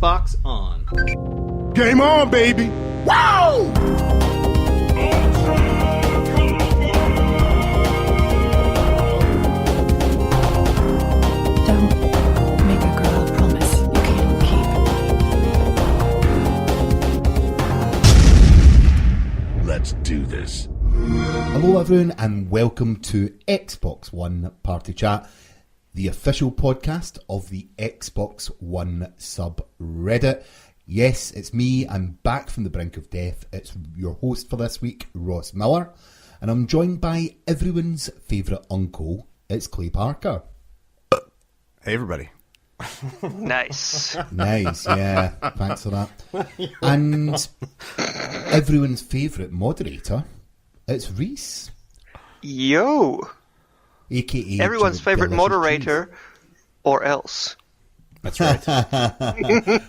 Xbox on. Game on, baby! Wow! Don't make a girl a promise you can't keep. Let's do this. Hello everyone and welcome to Xbox One Party Chat, the official podcast of the Xbox One subreddit. Yes, it's me, I'm back from the brink of death. It's your host for this week, Ross Miller, and I'm joined by everyone's favourite uncle, it's Clay Parker. Hey everybody. Nice. Nice, yeah, thanks for that. And everyone's favourite moderator, it's Rhys. Yo. AKA everyone's favourite Delicious moderator, Cheese. Or else. That's right.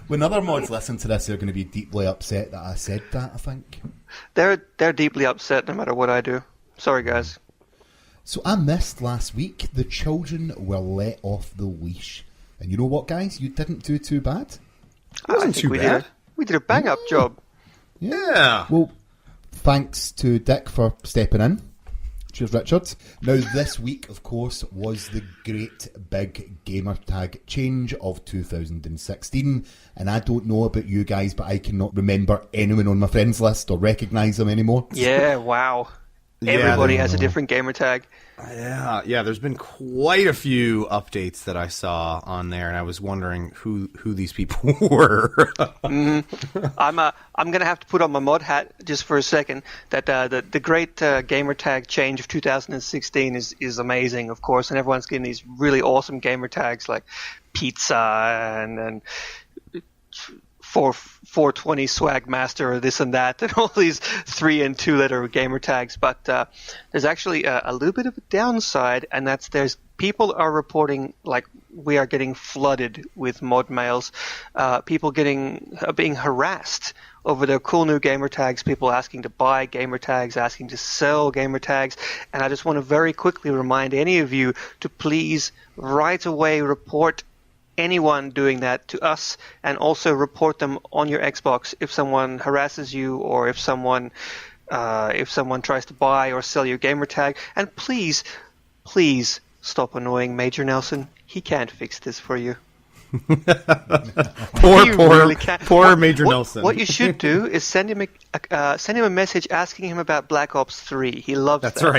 When other mods listen to this, they're going to be deeply upset that I said that, I think. They're deeply upset no matter what I do. Sorry, guys. So I missed last week. The children were let off the leash. And you know what, guys? You didn't do too bad. It wasn't too bad. We did a bang-up job. Yeah. Well, thanks to Dick for stepping in. Cheers, Richard. Now, this week, of course, was the great big gamer tag change of 2016. And I don't know about you guys, but I cannot remember anyone on my friends list or recognise them anymore. Yeah, wow. Everybody has a different gamer tag. Yeah. There's been quite a few updates that I saw on there, and I was wondering who these people were. I'm gonna have to put on my mod hat just for a second. That the great gamer tag change of 2016 is amazing, of course, and everyone's getting these really awesome gamer tags like pizza and 420 swag master or this and that and all these 3 and 2 letter gamer tags, but there's actually a little bit of a downside, and that's people are reporting like we are getting flooded with mod mails, people are being harassed over their cool new gamer tags, people asking to buy gamer tags, asking to sell gamer tags, and I just want to very quickly remind any of you to please right away report anyone doing that to us, and also report them on your Xbox if someone harasses you or if someone tries to buy or sell your gamer tag. And please stop annoying Major Nelson. He can't fix this for you. Poor Major Nelson. What you should do is send him a message asking him about Black Ops 3. He loves That's that.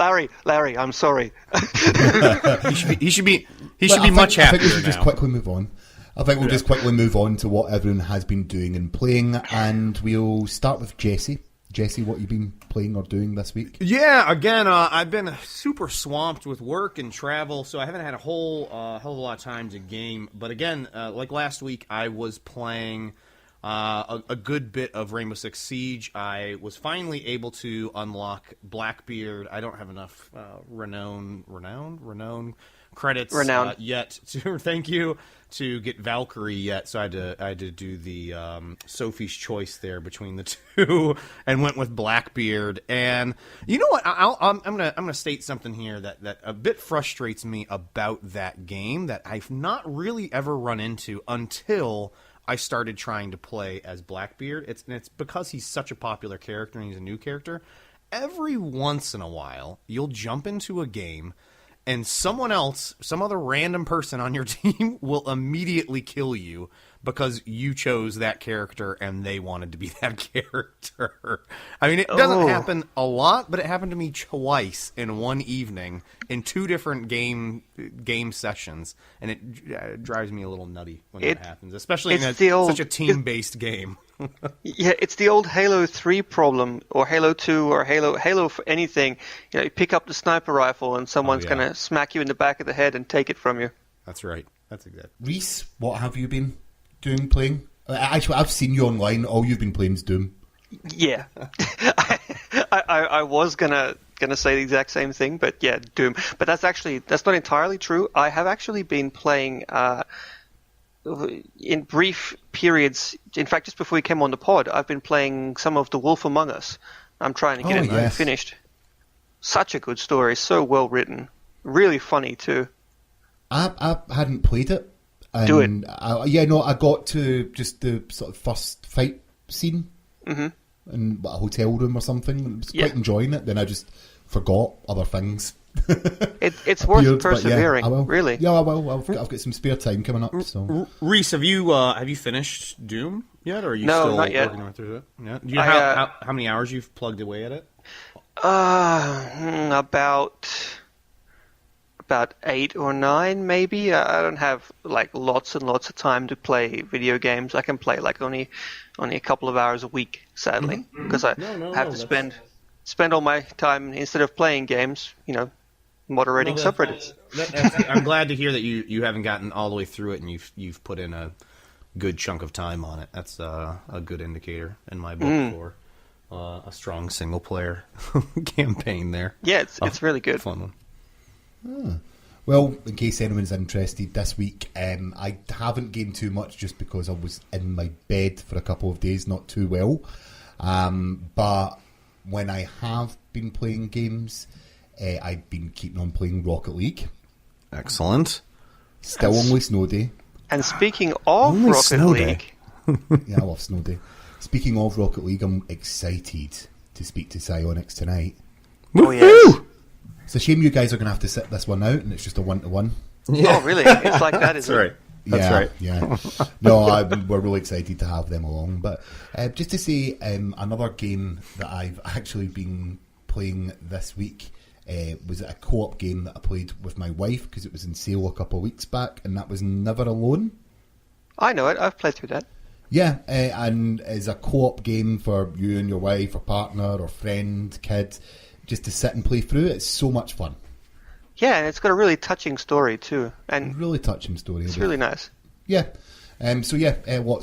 right. Larry, I'm sorry. He should be much happier I think we should now. just quickly move on. I think we'll just quickly move on to what everyone has been doing and playing, and we'll start with Jesse. Jesse, what have you been playing or doing this week? Yeah, again, I've been super swamped with work and travel, so I haven't had a hell of a lot of time to game. But again, like last week, I was playing a good bit of Rainbow Six Siege. I was finally able to unlock Blackbeard. I don't have enough renown credits yet to get Valkyrie yet, so I had to do the Sophie's Choice there between the two, and went with Blackbeard. And you know what? I'm gonna state something here that a bit frustrates me about that game that I've not really ever run into until I started trying to play as Blackbeard. It's because he's such a popular character and he's a new character. Every once in a while, you'll jump into a game and someone else, some other random person on your team will immediately kill you because you chose that character and they wanted to be that character. I mean, it doesn't happen a lot, but it happened to me twice in one evening in 2 different game sessions, and it drives me a little nutty when that happens, especially in such a team-based game. Yeah, it's the old Halo 3 problem, or Halo 2, or Halo for anything. You pick up the sniper rifle and someone's going to smack you in the back of the head and take it from you. That's right. That's exactly. Rhys, what have you been playing? Actually, I've seen you online. All you've been playing is Doom. Yeah. I was gonna say the exact same thing, but yeah, Doom. But that's not entirely true. I have actually been playing in brief periods. In fact, just before we came on the pod, I've been playing some of The Wolf Among Us. I'm trying to get it finished. Such a good story, so well written, really funny too. I hadn't played it. And Do it. I got to just the sort of first fight scene in a hotel room or something. I was quite enjoying it. Then I just forgot other things. It's worth persevering, I will. really. Yeah, I will. I've got some spare time coming up. So, Rhys, have you finished Doom yet, or are you No, still not yet. working through it? Yeah. Do you know how many hours you've plugged away at it? About 8 or 9, maybe. I don't have like lots and lots of time to play video games. I can play like only a couple of hours a week, sadly, because I have to spend all my time, instead of playing games, moderating subreddits. I'm glad to hear that you haven't gotten all the way through it, and you've put in a good chunk of time on it. That's a good indicator in my book for a strong single player campaign there. Yeah, it's really good. Fun one. Well, in case anyone's interested, this week I haven't gained too much just because I was in my bed for a couple of days, not too well. But when I have been playing games, I've been keeping on playing Rocket League. Excellent. Still only snow day. And speaking of Only Rocket snow League, day. Yeah, I love snow day. Speaking of Rocket League, I'm excited to speak to Psyonix tonight. oh yes. It's a shame you guys are going to have to sit this one out, and it's just a 1-to-1. Oh really? It's like that, is That's right. it? That's right. Yeah. No, we're really excited to have them along. But just to say, another game that I've actually been playing this week was a co-op game that I played with my wife because it was in sale a couple of weeks back, and that was Never Alone. I know it. I've played through that. Yeah, and it's a co-op game for you and your wife or partner or friend, kid, just to sit and play through. It's so much fun. Yeah, and it's got a really touching story too, and Really touching story. it's really nice. Yeah. Lots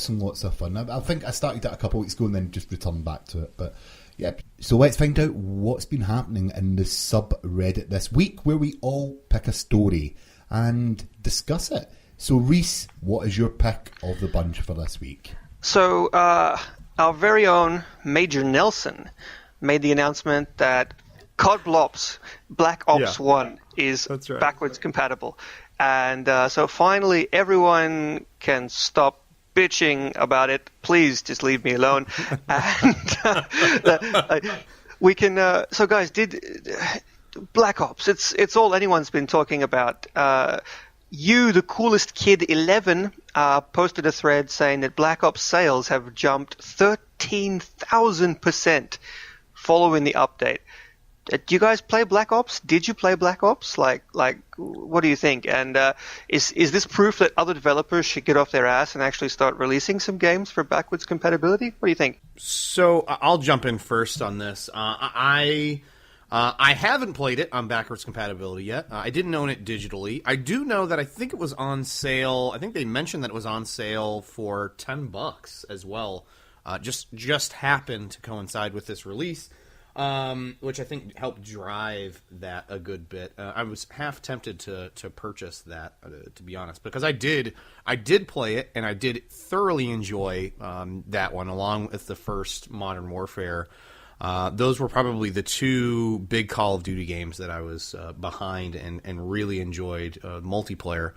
and lots of fun. I think I started it a couple of weeks ago and then just returned back to it. But yeah, so let's find out what's been happening in the subreddit this week, where we all pick a story and discuss it. So Rhys, what is your pick of the bunch for this week? So our very own Major Nelson made the announcement that COD Blops Black Ops 1 is That's right. backwards compatible. And so finally everyone can stop bitching about it. Please just leave me alone. And we can... so guys, Black Ops, it's all anyone's been talking about. You, the coolest kid 11, posted a thread saying that Black Ops sales have jumped 13,000% following the update. Do you guys play Black Ops? Did you play Black Ops? Like, what do you think? And is this proof that other developers should get off their ass and actually start releasing some games for backwards compatibility? What do you think? So I'll jump in first on this. I haven't played it on backwards compatibility yet. I didn't own it digitally. I do know that I think it was on sale. I think they mentioned that it was on sale for $10 as well. Just happened to coincide with this release, which I think helped drive that a good bit. I was half tempted to purchase that, to be honest, because I did play it and I did thoroughly enjoy that one along with the first Modern Warfare. Those were probably the two big Call of Duty games that I was behind and really enjoyed multiplayer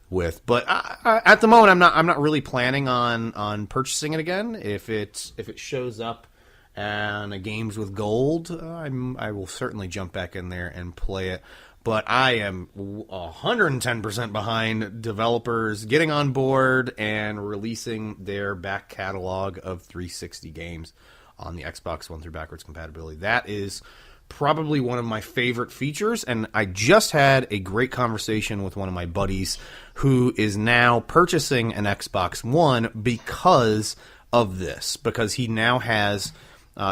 with. But at the moment, I'm not really planning on purchasing it again. If it shows up and a games with gold, I will certainly jump back in there and play it. But I am 110% behind developers getting on board and releasing their back catalog of 360 games on the Xbox One through backwards compatibility. That is probably one of my favorite features, and I just had a great conversation with one of my buddies who is now purchasing an Xbox One because of this, because he now has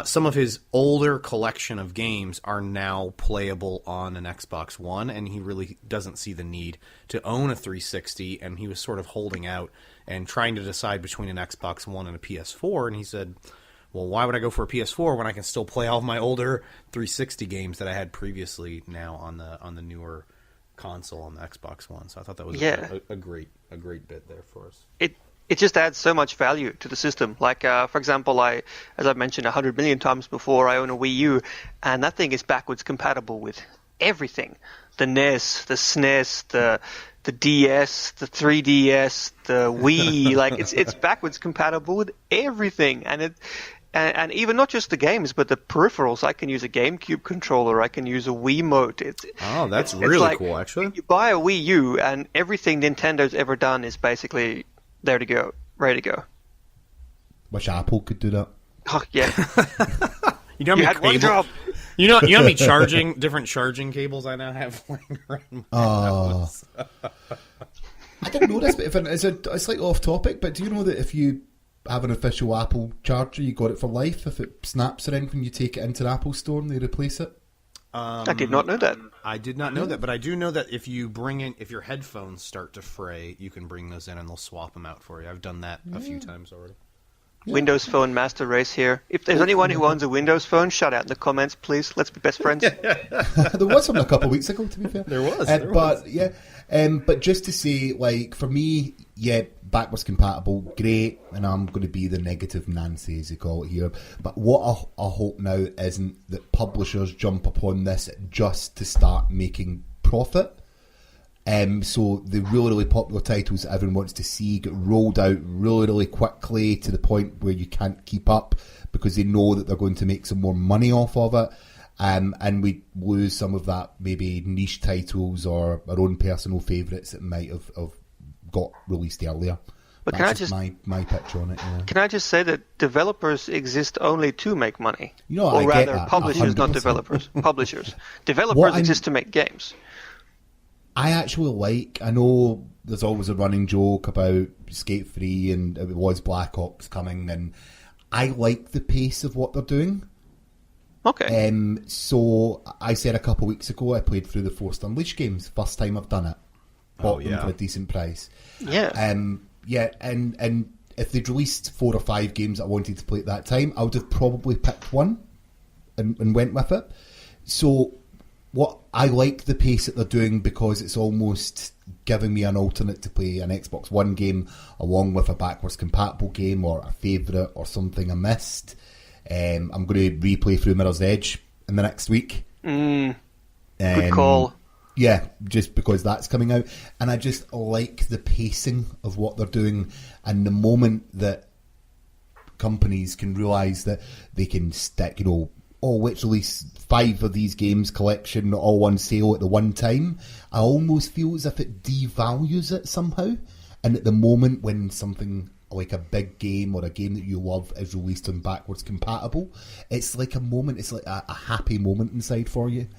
some of his older collection of games are now playable on an Xbox One, and he really doesn't see the need to own a 360, and he was sort of holding out and trying to decide between an Xbox One and a PS4, and he said, well, why would I go for a PS4 when I can still play all of my older 360 games that I had previously now on the newer console on the Xbox One? So I thought that was a great bit there for us. It just adds so much value to the system. Like, for example, as I've mentioned 100 million times before, I own a Wii U, and that thing is backwards compatible with everything. The NES, the SNES, the the DS, the 3DS, the Wii. Like it's backwards compatible with everything, and even not just the games, but the peripherals. I can use a GameCube controller. I can use a Wiimote. That's it's really like, cool, actually. You buy a Wii U, and everything Nintendo's ever done is basically there to go, ready to go. Wish Apple could do that. Oh yeah. You know You had one job. You know how many different charging cables I now have laying around my house? I didn't know this, but it's slightly off topic, but do you know that if you have an official Apple charger, you got it for life? If it snaps or anything, you take it into the Apple store and they replace it? I did not know that. I did not know that, but I do know that if your headphones start to fray, you can bring those in and they'll swap them out for you. I've done that a few times already. Yeah. Windows Phone Master Race here. If there's anyone who owns a Windows Phone, shout out in the comments, please. Let's be best friends. There was one a couple of weeks ago, to be fair. There was. But yeah, but just to say, like, for me, yeah, backwards compatible, great, and I'm going to be the negative Nancy, as you call it here. But what I hope now isn't that publishers jump upon this just to start making profit. So the really, really popular titles that everyone wants to see get rolled out really, really quickly to the point where you can't keep up because they know that they're going to make some more money off of it. And we lose some of that maybe niche titles or our own personal favourites that might have got released earlier. But That's just my pitch on it. Yeah. Can I just say that developers exist only to make money? You know, or I rather, get that, publishers, 100%. not developers. Publishers. Developers exist to make games. I actually I know there's always a running joke about Skate 3 and it was Black Ops coming, and I like the pace of what they're doing. Okay. So I said a couple of weeks ago I played through the Forced Unleashed games. First time I've done it. Bought them for a decent price. Yeah. Yeah, and if they'd released 4 or 5 games that I wanted to play at that time, I would have probably picked one and went with it. So what I like the pace that they're doing because it's almost giving me an alternate to play an Xbox One game along with a backwards compatible game or a favourite or something I missed. I'm going to replay through Mirror's Edge in the next week. Good call. Yeah, just because that's coming out. And I just like the pacing of what they're doing. And the moment that companies can realise that they can stick, let's release 5 of these games collection all on sale at the one time, I almost feel as if it devalues it somehow. And at the moment when something like a big game or a game that you love is released on backwards compatible, it's like a moment, it's like a happy moment inside for you.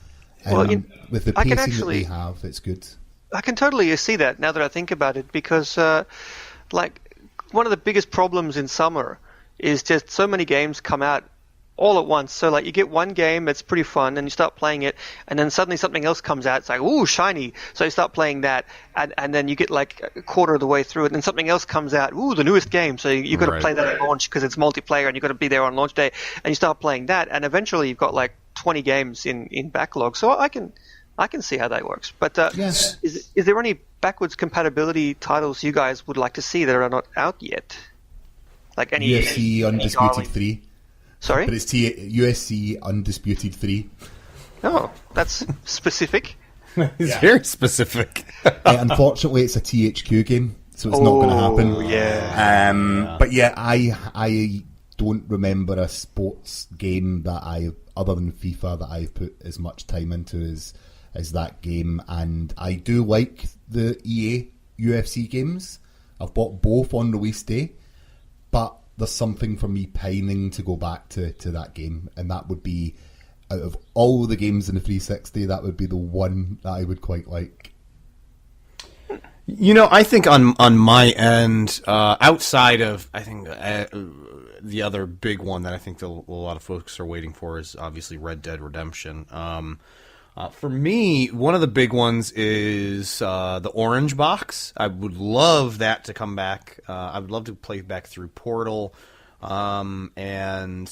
And with the pacing that they have, it's good. I can totally see that now that I think about it, because one of the biggest problems in summer is just so many games come out all at once. So you get one game that's pretty fun and you start playing it, and then suddenly something else comes out. It's like, ooh, shiny. So you start playing that, and then you get a quarter of the way through it, and then something else comes out. Ooh, the newest game. So you've got to play that at launch because it's multiplayer and you've got to be there on launch day, and you start playing that, and eventually you've got 20 games in backlog. So I can see how that works. But yes. Is there any backwards compatibility titles you guys would like to see that are not out yet? Like any UFC Undisputed 3. Sorry? But it's USC Undisputed 3. Oh, that's specific. It's very specific. Unfortunately, it's a THQ game, so it's not going to happen. Yeah. But yeah, I don't remember a sports game that other than FIFA, that I've put as much time into as that game. And I do like the EA UFC games. I've bought both on release day, but there's something for me pining to go back to that game, and that would be, out of all the games in the 360, that would be the one that I would quite like. I think on my end, outside of, I think the other big one that I think a lot of folks are waiting for is obviously Red Dead Redemption. For me, one of the big ones is the Orange Box. I would love that to come back. I would love to play back through Portal. I'm trying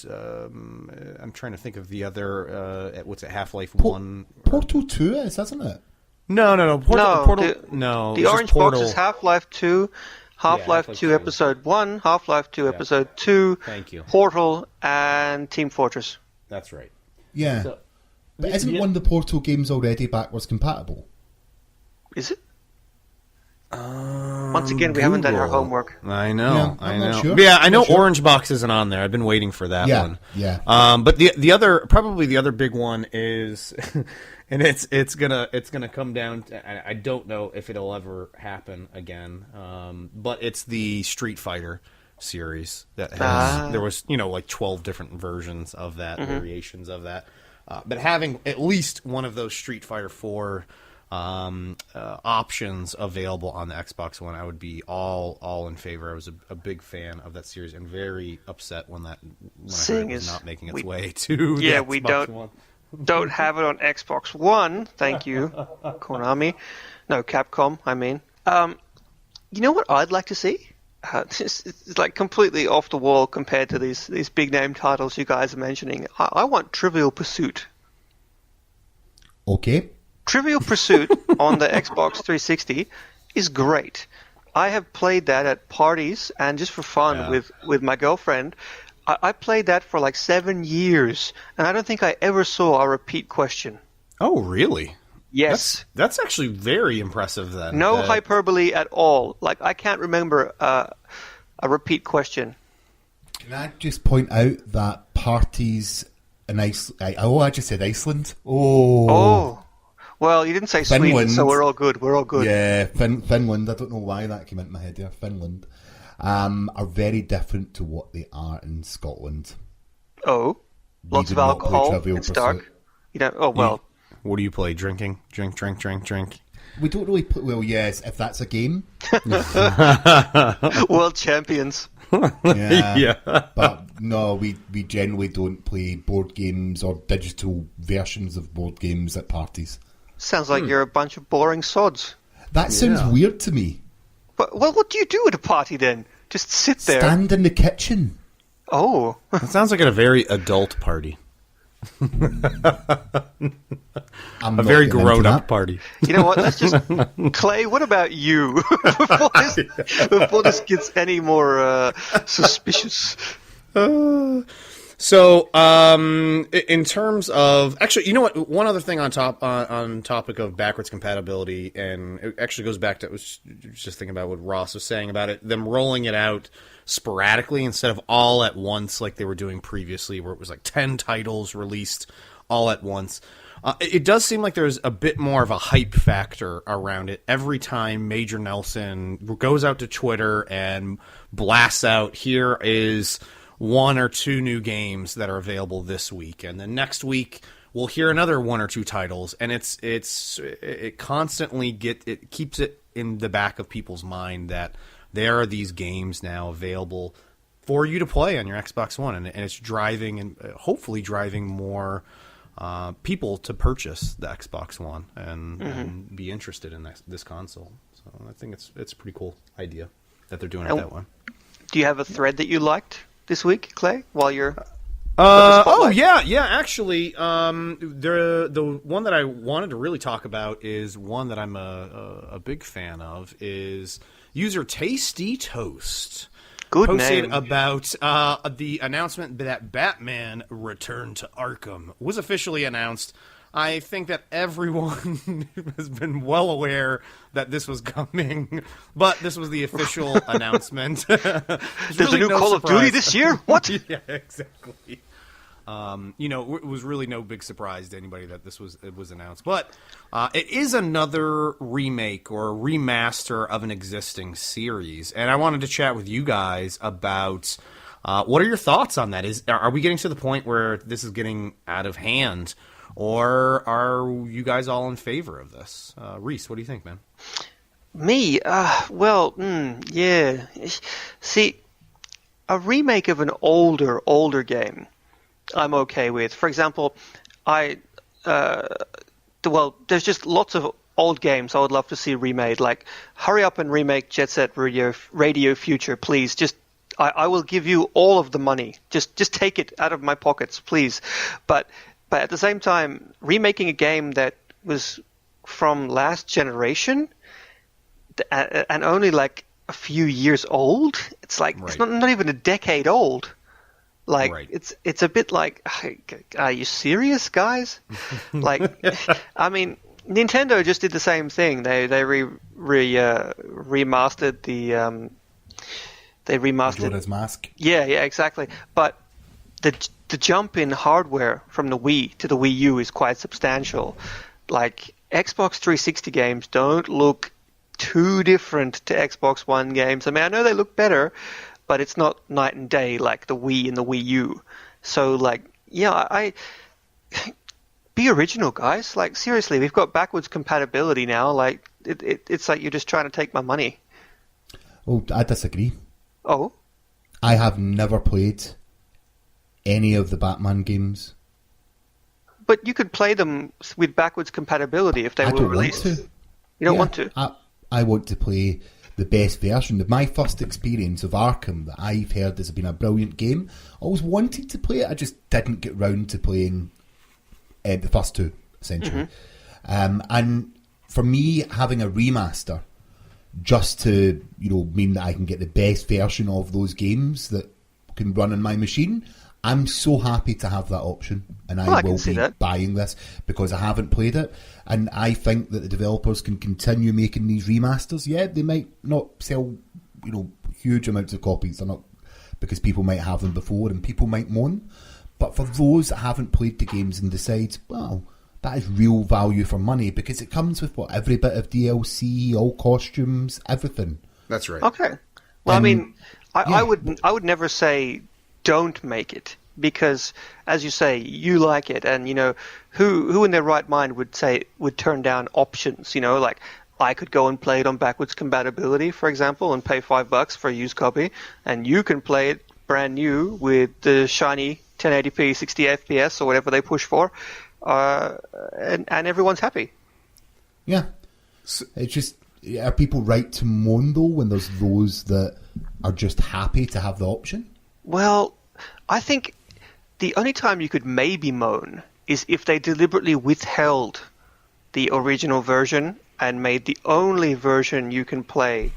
to think of the other, what's it, Half-Life 1? Portal 2 is, isn't it? No. Portal, no. The Orange Box is Half-Life 2, Half-Life 2 Episode 1, Half-Life 2 Episode 2, Thank you. Portal, and Team Fortress. That's right. Yeah. So, but isn't one of the Portal games already backwards compatible? Is it? Once again, we haven't done our Google. homework. I know. Yeah, I I'm know. not sure. Yeah, I know Not sure. Orange Box isn't on there. I've been waiting for that one. Yeah. But the other, probably the other big one is, and it's gonna come down to, I don't know if it'll ever happen again. But it's the Street Fighter series that has, there was, like 12 different versions of that, variations of that. But having at least one of those Street Fighter 4 options available on the Xbox One, I would be all in favor. I was a big fan of that series and very upset when I heard it was not making its way to the Xbox we One. don't have it on Xbox One. Thank you, Konami. No, Capcom. I mean, you know what I'd like to see? It's like completely off the wall compared to these big name titles you guys are mentioning. I want Trivial Pursuit. Okay. Trivial Pursuit on the Xbox 360 is great. I have played that at parties and just for fun with my girlfriend. I played that for like 7 years, and I don't think I ever saw a repeat question. Oh, really? Yes. That's actually very impressive then. No hyperbole at all. Like, I can't remember a repeat question. Can I just point out that parties in Iceland... I just said Iceland. Oh. Well, you didn't say Finland. Sweden, so we're all good. We're all good. Yeah, Finland. I don't know why that came into my head there. Finland. Are very different to what they are in Scotland. Oh. Lots did of not play alcohol. Trivial It's Pursuit. dark. You know, oh, well. What do you play? Drinking? Drink. We don't really play... Well, yes, if that's a game. World champions. Yeah. But no, we generally don't play board games or digital versions of board games at parties. Sounds like you're a bunch of boring sods. That sounds weird to me. Well, what do you do at a party then? Just sit there? Stand in the kitchen. Oh. That sounds like a very adult party. I'm A not very getting into grown-up that. party. You know what? Let's just... Clay, what about you? before this gets any more suspicious. So, in terms of actually, you know what? One other thing on topic of backwards compatibility, and it actually goes back to I was just thinking about what Ross was saying about it. Them rolling it out sporadically instead of all at once, like they were doing previously, where it was like 10 titles released all at once. It does seem like there's a bit more of a hype factor around it every time Major Nelson goes out to Twitter and blasts out, here is 1 or 2 new games that are available this week, and then next week we'll hear another 1 or 2 titles, and it constantly keeps it in the back of people's mind that there are these games now available for you to play on your Xbox One, and it's driving and hopefully driving more people to purchase the Xbox One and be interested in this console. So I think it's a pretty cool idea that they're doing it that way. Do you have a thread that you liked this week, Clay, while you're... Actually, the one that I wanted to really talk about is one that I'm a big fan of, is user Tasty Toast. Good posted name. about the announcement that Batman Return to Arkham was officially announced. I think that everyone has been well aware that this was coming, but this was the official announcement. There's really a new Call of Duty this year? What? Yeah, exactly. It was really no big surprise to anybody that it was announced. But it is another remake or remaster of an existing series. And I wanted to chat with you guys about what are your thoughts on that? Are we getting to the point where this is getting out of hand? Or are you guys all in favor of this? Rhys, what do you think, man? Me? Yeah. See, a remake of an older game, I'm okay with. For example, there's just lots of old games I would love to see remade. Like, hurry up and remake Jet Set Radio Future, please. I will give you all of the money. Just take it out of my pockets, please. But at the same time, remaking a game that was from last generation and only like a few years old, it's like it's not even a decade old. Like it's a bit like, are you serious, guys? Like, I mean, Nintendo just did the same thing. They remastered the Majora's Mask. Yeah, exactly. But the jump in hardware from the Wii to the Wii U is quite substantial. Like Xbox 360 games don't look too different to Xbox One games. I mean, I know they look better, but it's not night and day like the Wii and the Wii U. So, like, yeah, I be original, guys. Like, seriously, we've got backwards compatibility now. Like, it's like you're just trying to take my money. Oh, I disagree. Oh? I have never played any of the Batman games. But you could play them with backwards compatibility if they were released. Want to. You don't want to? I want to play the best version. My first experience of Arkham that I've heard has been a brilliant game. I always wanted to play it. I just didn't get round to playing the first two, essentially. And for me, having a remaster just to mean that I can get the best version of those games that can run on my machine, I'm so happy to have that option, and I will be buying this because I haven't played it, and I think that the developers can continue making these remasters. Yeah, they might not sell huge amounts of copies. They're not, because people might have them before and people might moan, but for those that haven't played the games and decide, well, that is real value for money, because it comes with every bit of DLC, all costumes, everything. That's right. Okay. Well, I mean, I would never say don't make it, because, as you say, you like it, and who in their right mind would turn down options? Like, I could go and play it on backwards compatibility, for example, and pay $5 for a used copy, and you can play it brand new with the shiny 1080p 60 FPS or whatever they push for. And everyone's happy. Yeah. It's just, are people right to moan, though, when there's those that are just happy to have the option? Well, I think the only time you could maybe moan is if they deliberately withheld the original version and made the only version you can play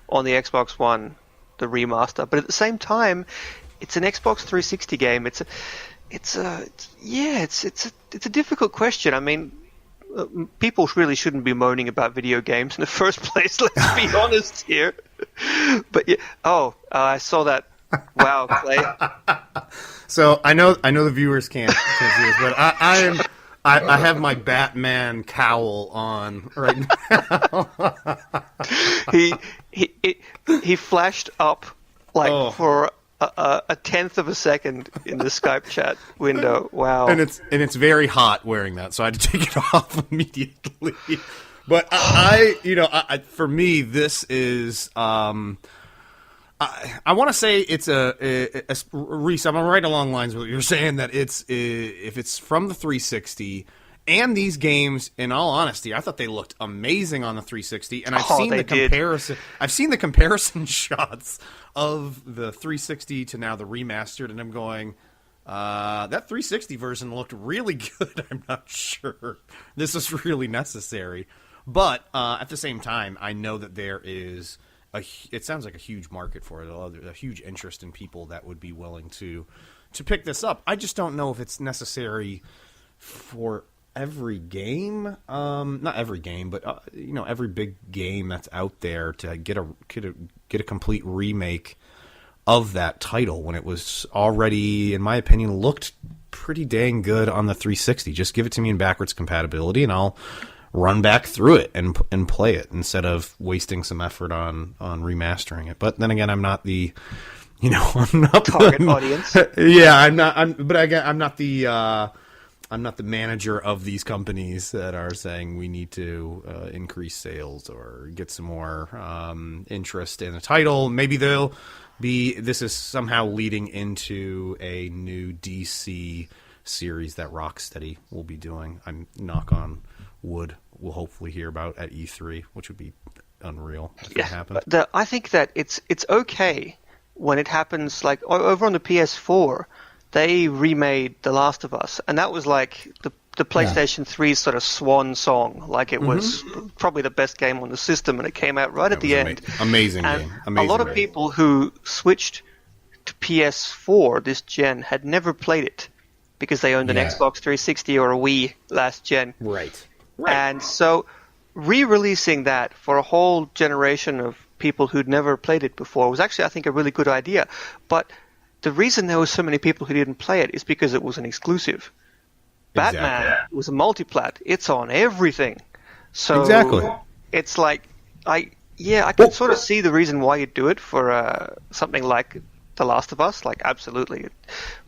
on the Xbox One the remaster. But at the same time, it's an Xbox 360 game. It's a difficult question. I mean, people really shouldn't be moaning about video games in the first place. Let's be honest here. But I saw that. Wow, Clay. So I know the viewers can't see this, but I have my Batman cowl on right now. he flashed up for a tenth of a second in the Skype chat window. Wow. And it's very hot wearing that, so I had to take it off immediately. But for me, this is I want to say it's Rhys, I'm right along lines with what you're saying, that if it's from the 360. And these games, in all honesty, I thought they looked amazing on the 360, and I've seen the comparison. I've seen the comparison shots of the 360 to now the remastered, and I'm going, that 360 version looked really good. I'm not sure this is really necessary, but at the same time, I know that there is it sounds like a huge market for it, a huge interest in people that would be willing to pick this up. I just don't know if it's necessary for every game, not every game, but every big game that's out there to get a complete remake of that title when it was already, in my opinion, looked pretty dang good on the 360. Just give it to me in backwards compatibility, and I'll run back through it and play it instead of wasting some effort on remastering it. But then again, I'm not the I'm not target audience. Yeah, I'm not. I'm not the manager of these companies that are saying we need to increase sales or get some more interest in a title. Maybe this is somehow leading into a new DC series that Rocksteady will be doing. I'm knock on wood. We'll hopefully hear about at E3, which would be unreal if it happens. I think that it's okay when it happens. Like over on the PS4, they remade The Last of Us, and that was like the PlayStation 3's sort of swan song. Like it was probably the best game on the system, and it came out right at the end. Amazing game. A lot of people who switched to PS4 this gen had never played it because they owned an Xbox 360 or a Wii last gen. Right. Right. And so re-releasing that for a whole generation of people who'd never played it before was actually, I think, a really good idea. But the reason there were so many people who didn't play it is because it was an exclusive. Exactly. Batman was a multiplat. It's on everything. So Exactly. it's like, I can sort of see the reason why you'd do it for something like The Last of Us. Like, absolutely.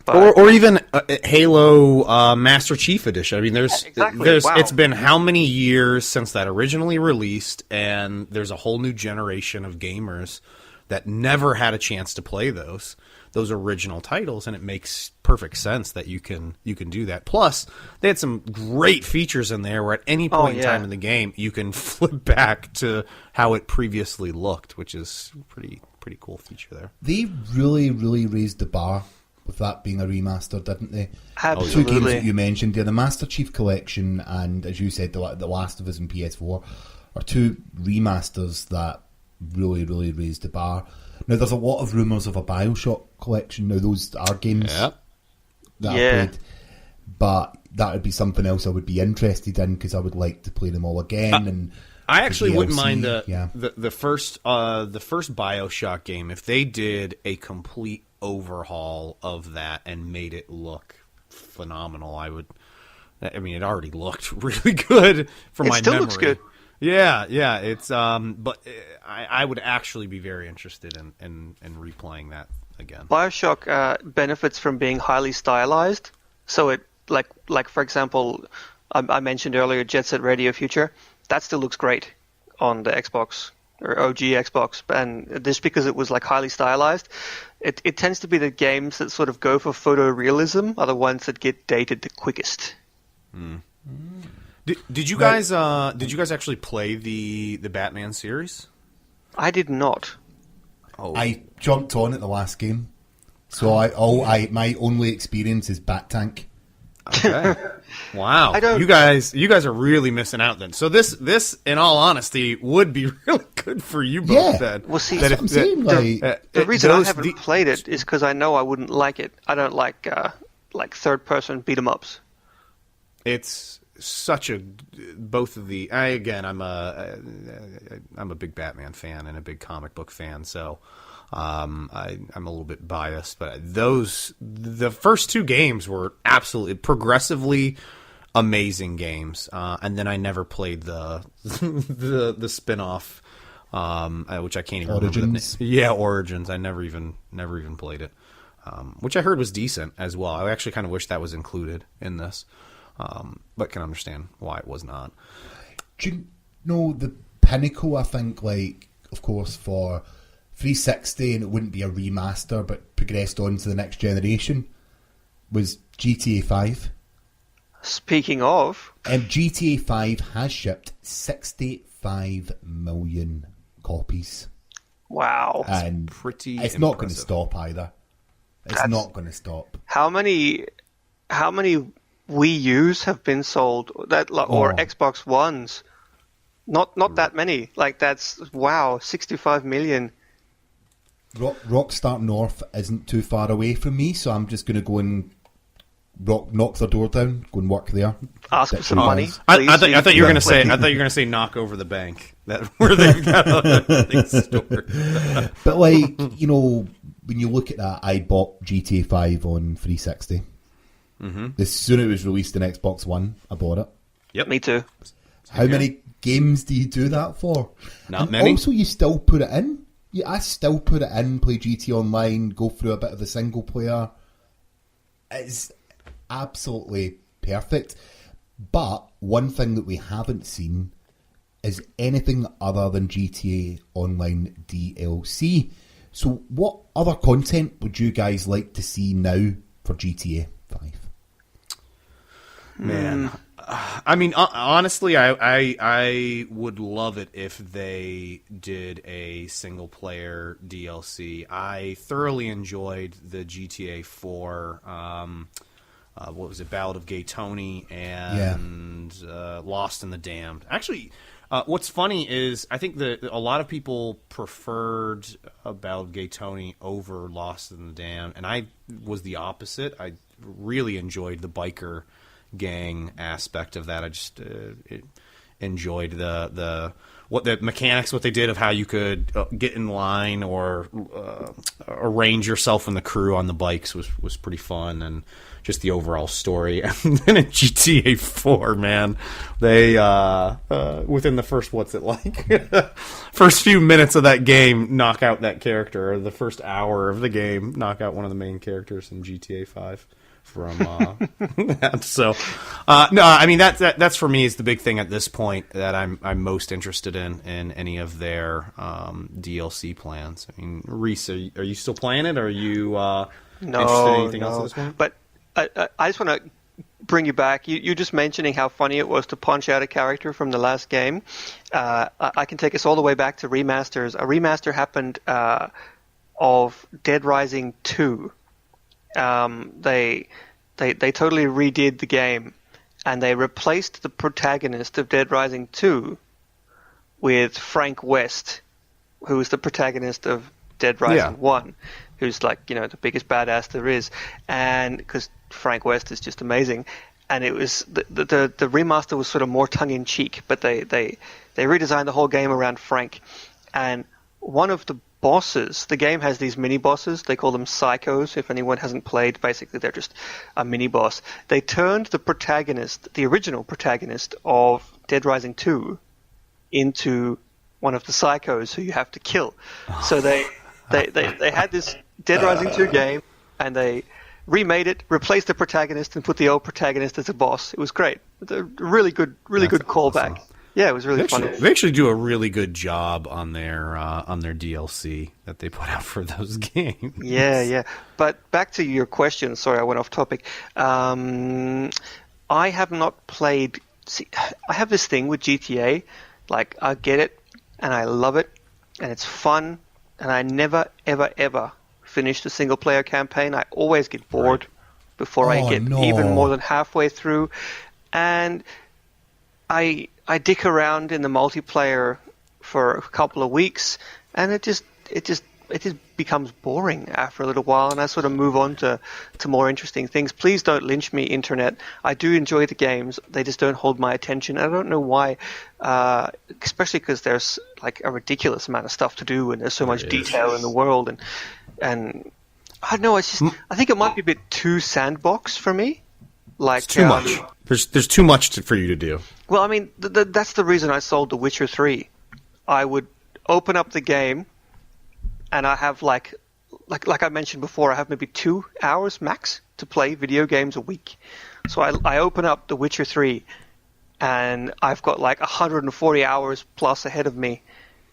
But, Or even Halo Master Chief Edition. I mean, Exactly. Wow. It's been how many years since that originally released, and there's a whole new generation of gamers that never had a chance to play those original titles, and it makes perfect sense that you can do that. Plus, they had some great features in there where at any point in time in the game you can flip back to how it previously looked, which is pretty cool feature there. They really, really raised the bar with that being a remaster, didn't they? Absolutely. Two games that you mentioned there, the Master Chief Collection and, as you said, The Last of Us and PS4 are two remasters that really, really raised the bar. Now, there's a lot of rumours of a Bioshock collection. Now, those are games that I've played, but that would be something else I would be interested in because I would like to play them all again. And I actually wouldn't DLC, mind the first Bioshock game if they did a complete overhaul of that and made it look phenomenal. I mean, it already looked really good from my memory. It still looks good. Yeah. It's but I would actually be very interested in replaying that again. Bioshock benefits from being highly stylized. So it like for example, I mentioned earlier Jet Set Radio Future. That still looks great on the Xbox or OG Xbox, and just because it was like highly stylized, it tends to be the games that sort of go for photorealism are the ones that get dated the quickest. Did you guys actually play the Batman series? I did not. Oh, I jumped on at the last game, so my only experience is Bat Tank. Okay. Wow. You guys are really missing out then. So this, in all honesty, would be really good for you both then. Well, see, that's what I'm saying. The reason I haven't played it is because I know I wouldn't like it. I don't like third-person beat-em-ups. It's such a both of the. I'm a big Batman fan and a big comic book fan, so. I'm a little bit biased, but the first two games were absolutely progressively amazing games, and then I never played the spin-off, which I can't even Origins. remember. Origins. I never even played it, which I heard was decent as well. I actually kind of wish that was included in this, but can understand why it was not. Do you know the pinnacle? I think, of course, for 360, and it wouldn't be a remaster, but progressed on to the next generation, was GTA 5. Speaking of... GTA 5 has shipped 65 million copies. Wow. And pretty it's impressive. not going to stop either. It's not going to stop. How many Wii U's have been sold, or Xbox Ones? Not that many. Like, that's, wow, 65 million. Rockstar North isn't too far away from me, so I'm just going to go and knock their door down, go and work there. Ask for some money. I thought you were going to say knock over the bank where they've got everything stored. But when you look at that, I bought GTA 5 on 360. Mm-hmm. As soon as it was released on Xbox One, I bought it. Yep, me too. How many games do you do that for? Not many. Also, you still put it in. Yeah, I still put it in, play GT Online, go through a bit of the single player. It's absolutely perfect. But one thing that we haven't seen is anything other than GTA Online DLC. So what other content would you guys like to see now for GTA 5? Man, I mean, honestly, I would love it if they did a single player DLC. I thoroughly enjoyed the GTA 4. What was it? Ballad of Gay Tony and Lost in the Damned. Actually, what's funny is I think that a lot of people preferred Ballad of Gay Tony over Lost in the Damned, and I was the opposite. I really enjoyed the biker gang aspect of that. I just enjoyed the mechanics, what they did of how you could get in line or arrange yourself in the crew on the bikes was pretty fun, and just the overall story. And then in GTA 4, man, they within the first first few minutes of that game, knock out that character, or the first hour of the game, knock out one of the main characters in GTA 5. From that. So no, I mean that's for me is the big thing at this point that I'm most interested in any of their DLC plans. I mean, Rhys, are you still playing it? Or are you interested in anything else at this point? But I just want to bring you back. You just mentioning how funny it was to punch out a character from the last game. I can take us all the way back to remasters. A remaster happened of Dead Rising 2. They totally redid the game, and they replaced the protagonist of Dead Rising 2 with Frank West, who was the protagonist of Dead Rising 1, who's like, the biggest badass there is, and because Frank West is just amazing. And it was the remaster was sort of more tongue in cheek, but they redesigned the whole game around Frank. And one of the bosses, the game has these mini bosses. They call them psychos. If anyone hasn't played, basically they're just a mini boss. They turned the protagonist, the original protagonist of Dead Rising 2, into one of the psychos who you have to kill. So they had this Dead Rising 2 game, and they remade it, replaced the protagonist, and put the old protagonist as a boss. It was great. It's a really good callback. Awesome. Yeah, it was really fun. They actually do a really good job on their DLC that they put out for those games. Yeah. But back to your question. Sorry, I went off topic. I have not played. See, I have this thing with GTA. Like, I get it, and I love it, and it's fun, and I never, ever, ever finish the single-player campaign. I always get bored before I get even more than halfway through, and I dick around in the multiplayer for a couple of weeks, and it just becomes boring after a little while, and I sort of move on to more interesting things. Please don't lynch me, Internet. I do enjoy the games. They just don't hold my attention. I don't know why, especially because there's like a ridiculous amount of stuff to do, and there's so much detail in the world, and I don't know. It's just I think it might be a bit too sandbox for me. Like, it's too much. There's too much for you to do. Well, I mean, that's the reason I sold The Witcher 3. I would open up the game, and I have like I mentioned before, I have maybe 2 hours max to play video games a week. So I open up The Witcher 3, and I've got like 140 hours plus ahead of me.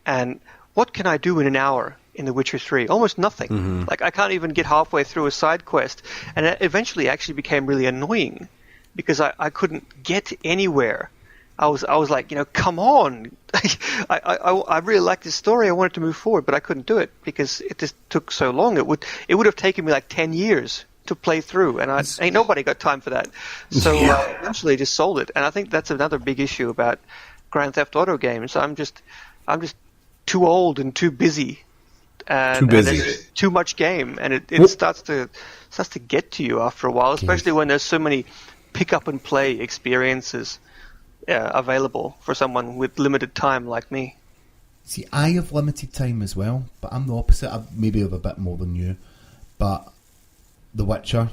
And what can I do in an hour in The Witcher 3? Almost nothing. Mm-hmm. Like, I can't even get halfway through a side quest. And it eventually actually became really annoying because I couldn't get anywhere. I was like, come on. I really like this story. I wanted to move forward, but I couldn't do it because it just took so long. It would have taken me like 10 years to play through, and ain't nobody got time for that. So I eventually just sold it. And I think that's another big issue about Grand Theft Auto games. I'm just too old and too busy. And there's too much game, and it starts to get to you after a while, especially when there's so many pick up and play experiences available for someone with limited time like me. See, I have limited time as well, but I'm the opposite. I maybe have a bit more than you, but The Witcher,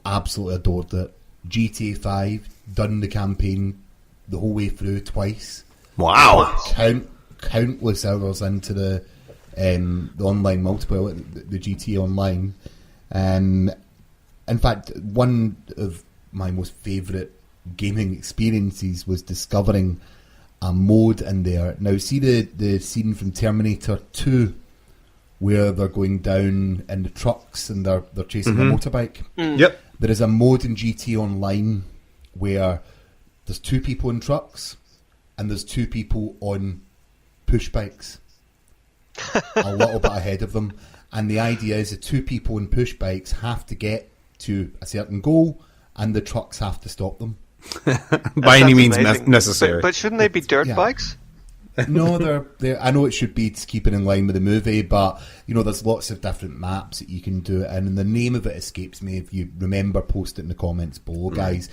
absolutely adored it. GTA 5, done the campaign the whole way through twice. Wow! Countless hours into the online multiplayer, the GT Online. In fact, one of my most favourite gaming experiences was discovering a mode in there. Now, see the scene from Terminator 2 where they're going down in the trucks and they're chasing a motorbike? Yep. There is a mode in GT Online where there's 2 people in trucks and there's 2 people on push bikes. A little bit ahead of them, and the idea is the 2 people in push bikes have to get to a certain goal, and the trucks have to stop them by any means necessary. But shouldn't they be dirt bikes? No, they're. I know it should be keeping in line with the movie, but there's lots of different maps that you can do it in, and the name of it escapes me. If you remember, post it in the comments below, guys.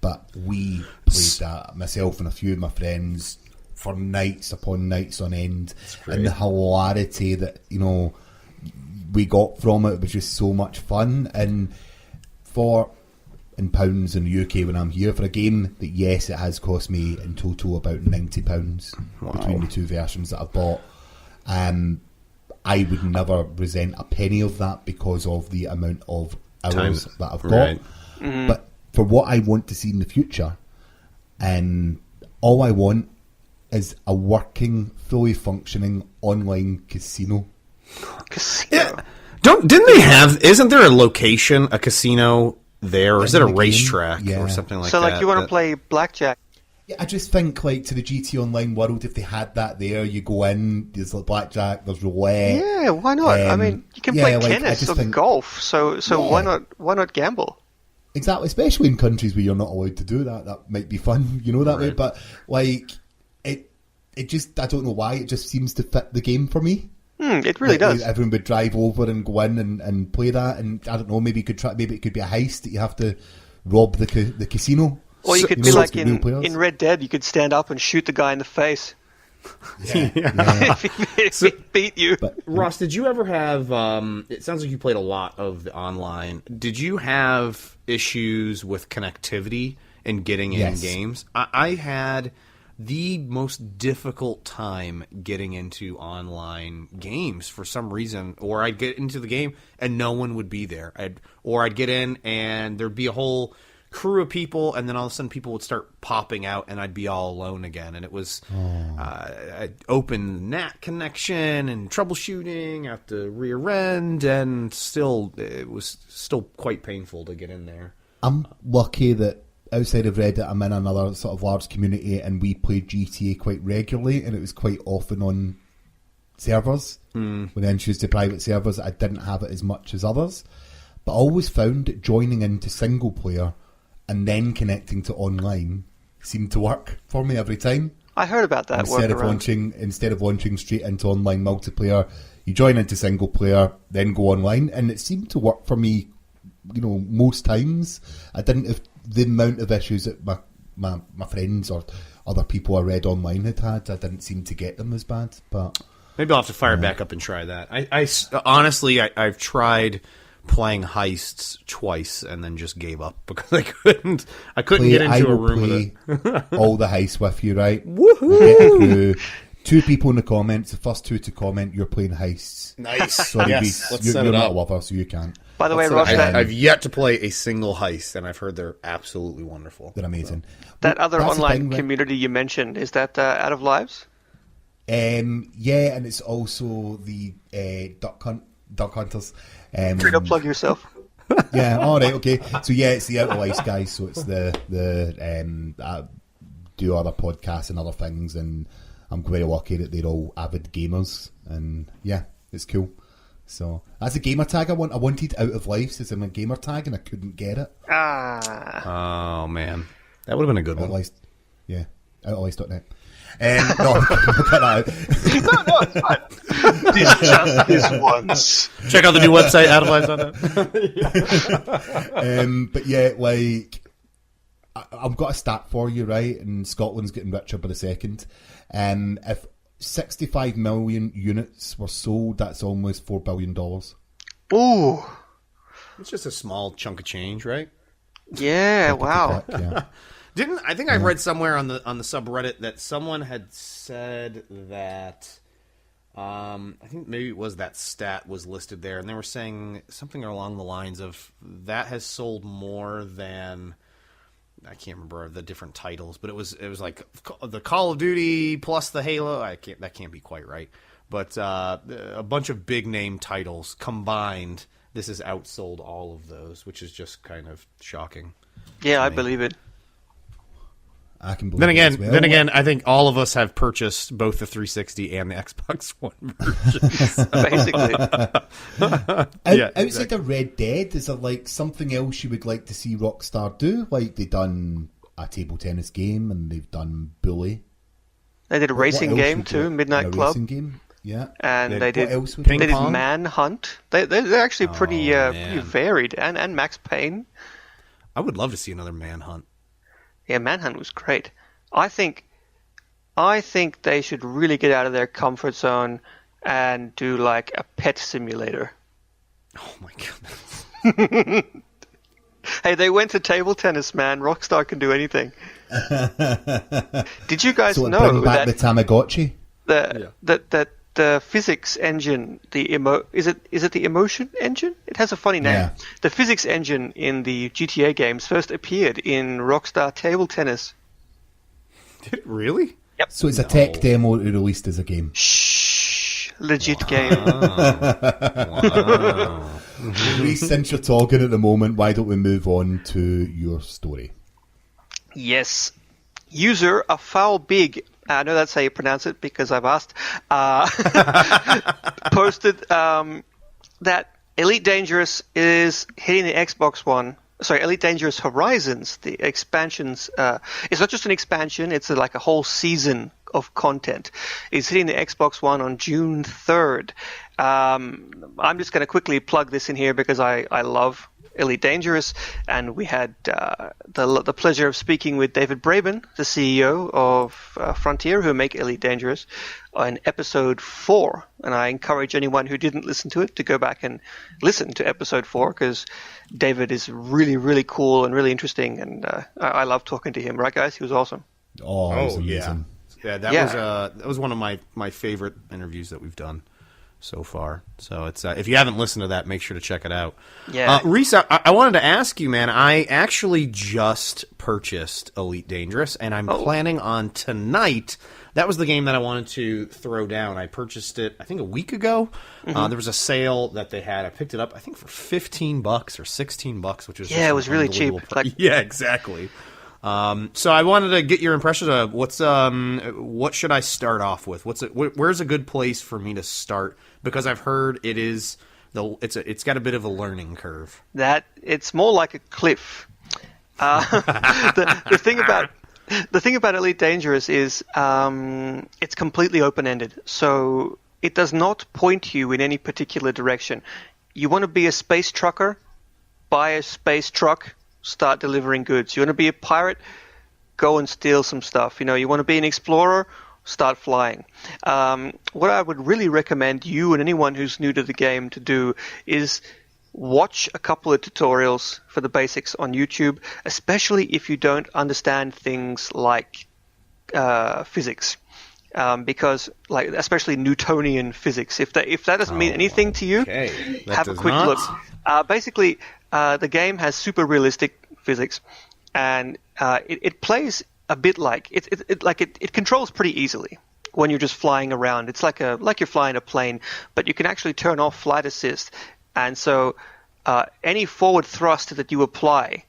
But we played that, myself and a few of my friends, for nights upon nights on end, and the hilarity that we got from it was just so much fun. And in pounds in the UK when I'm here, for a game that, yes, it has cost me in total about £90 between the two versions that I've bought, I would never resent a penny of that because of the amount of hours that I've got. Right. Mm-hmm. But for what I want to see in the future, all I want is a working, fully functioning online casino. Casino. Didn't they have? Isn't there a location, a casino there, or is it a the racetrack game? Yeah. or something like So, that? like, you want to play blackjack? Yeah, I just think, like, to the GT Online world, if they had that there, you go in, there's like blackjack, there's roulette. Yeah, why not? I mean, you can play tennis or golf, so why not gamble? Exactly, especially in countries where you're not allowed to do that. That might be fun, that way. But, like, it just, I don't know why, it just seems to fit the game for me. It really does. Everyone would drive over and go in and play that, and I don't know, maybe it could be a heist that you have to rob the casino. Or you could be like in Red Dead, you could stand up and shoot the guy in the face. Yeah. If he beat you. But, Ross, did you ever have, it sounds like you played a lot of the online, did you have issues with connectivity and getting in games? I had the most difficult time getting into online games for some reason, or I'd get into the game and no one would be there. I'd get in and there'd be a whole crew of people, and then all of a sudden people would start popping out and I'd be all alone again. And it was I'd open NAT connection and troubleshooting at the rear end, and it was still quite painful to get in there. I'm lucky that outside of Reddit, I'm in another sort of large community, and we played GTA quite regularly, and it was quite often on servers. When I introduced to private servers, I didn't have it as much as others. But I always found that joining into single player and then connecting to online seemed to work for me every time. I heard about that. Instead of launching straight into online multiplayer, you join into single player, then go online, and it seemed to work for me. Most times I didn't have the amount of issues that my friends or other people I read online had. I didn't seem to get them as bad. But maybe I'll have to fire back up and try that. I honestly, I've tried playing heists twice and then just gave up because I couldn't get into a room with it. all the heists with you, right? Woohoo! Two people in the comments, the first two to comment, you're playing heists. Nice. Sorry, yes, let's set you're it not up. a lover, so you can't. By the way, Ross, I've yet to play a single heist, and I've heard they're absolutely wonderful. They're amazing. that other That's the online thing, right? community you mentioned, is that Out of Lives? Yeah, and it's also the Duck Hunters. Free to plug yourself. Yeah, all right, okay. So yeah, it's the Out of Lives guys. So it's the I do other podcasts and other things, and I'm very lucky that they're all avid gamers, and yeah, it's cool. So that's a gamer tag I want. I wanted Out of Lives as my gamer tag, and I couldn't get it. Oh man, that would have been a good Out of one. Lives, yeah, outoflives.net. No, cut that out. No, it's fine. These just ones. Check out the new website, Adelives.net. But yeah, like I've got a stat for you, right? And Scotland's getting richer by the second. If 65 million units were sold, that's almost $4 billion. Ooh. It's just a small chunk of change, right? Yeah, wow. Yeah. I think I read somewhere on the subreddit that someone had said that I think maybe it was that stat was listed there, and they were saying something along the lines of that has sold more than, I can't remember the different titles, but it was like the Call of Duty plus the Halo. That can't be quite right, but a bunch of big name titles combined, this has outsold all of those, which is just kind of shocking. Yeah, I believe it. I can believe Then it as well. again, I think all of us have purchased both the 360 and the Xbox One versions. Basically. Outside of Red Dead, is there like something else you would like to see Rockstar do? Like they've done a table tennis game and they've done Bully. They did a racing What else game would too, you- Midnight a Club, racing game? Yeah. and they What did else would Ping they did pong? Manhunt. They're actually pretty man. varied, and Max Payne. I would love to see another Manhunt. Yeah, Manhunt was great. I think they should really get out of their comfort zone and do like a pet simulator. Oh my goodness. Hey, they went to table tennis, man. Rockstar can do anything. Did you guys So know bring back that the Tamagotchi? that the physics engine, is it the emotion engine? It has a funny name. Yeah. The physics engine in the GTA games first appeared in Rockstar Table Tennis. Did it really? So it's a tech demo released as a game. Shh, legit game. Rhys, since you're talking at the moment, why don't we move on to your story? Yes. User a foul big. I know that's how you pronounce it because I've asked. Posted that Elite Dangerous is hitting the Xbox One. Sorry, Elite Dangerous Horizons, the expansions. It's not just an expansion; it's like a whole season of content. It's hitting the Xbox One on June 3rd. I'm just going to quickly plug this in here because I love Elite Dangerous, and we had the pleasure of speaking with David Braben, the CEO of Frontier, who make Elite Dangerous, in episode 4. And I encourage anyone who didn't listen to it to go back and listen to episode 4 because David is really, really cool and really interesting, and I love talking to him. Right, guys? He was awesome. Oh, it was amazing. Yeah, that was one of my favorite interviews that we've done so far. So it's if you haven't listened to that, make sure to check it out. Yeah. Rhys, I wanted to ask you, man. I actually just purchased Elite Dangerous, and I'm planning on tonight. That was the game that I wanted to throw down. I purchased it, I think, a week ago. There was a sale that they had. I picked it up, I think, for $15 or $16, which was it was really cheap. Yeah, exactly. So I wanted to get your impression of what should I start off with? Where's a good place for me to start? Because I've heard it's got a bit of a learning curve. That it's more like a cliff. The thing about Elite Dangerous is it's completely open-ended, so it does not point you in any particular direction. You want to be a space trucker, buy a space truck, start delivering goods. You want to be a pirate, go and steal some stuff. You want to be an explorer, start flying. What I would really recommend you and anyone who's new to the game to do is watch a couple of tutorials for the basics on YouTube, especially if you don't understand things like physics. Because, especially Newtonian physics, if that doesn't mean anything to you, have a quick look. Basically, the game has super realistic physics, and it plays a bit like it controls pretty easily when you're just flying around. It's like you're flying a plane, but you can actually turn off flight assist, and so any forward thrust that you apply,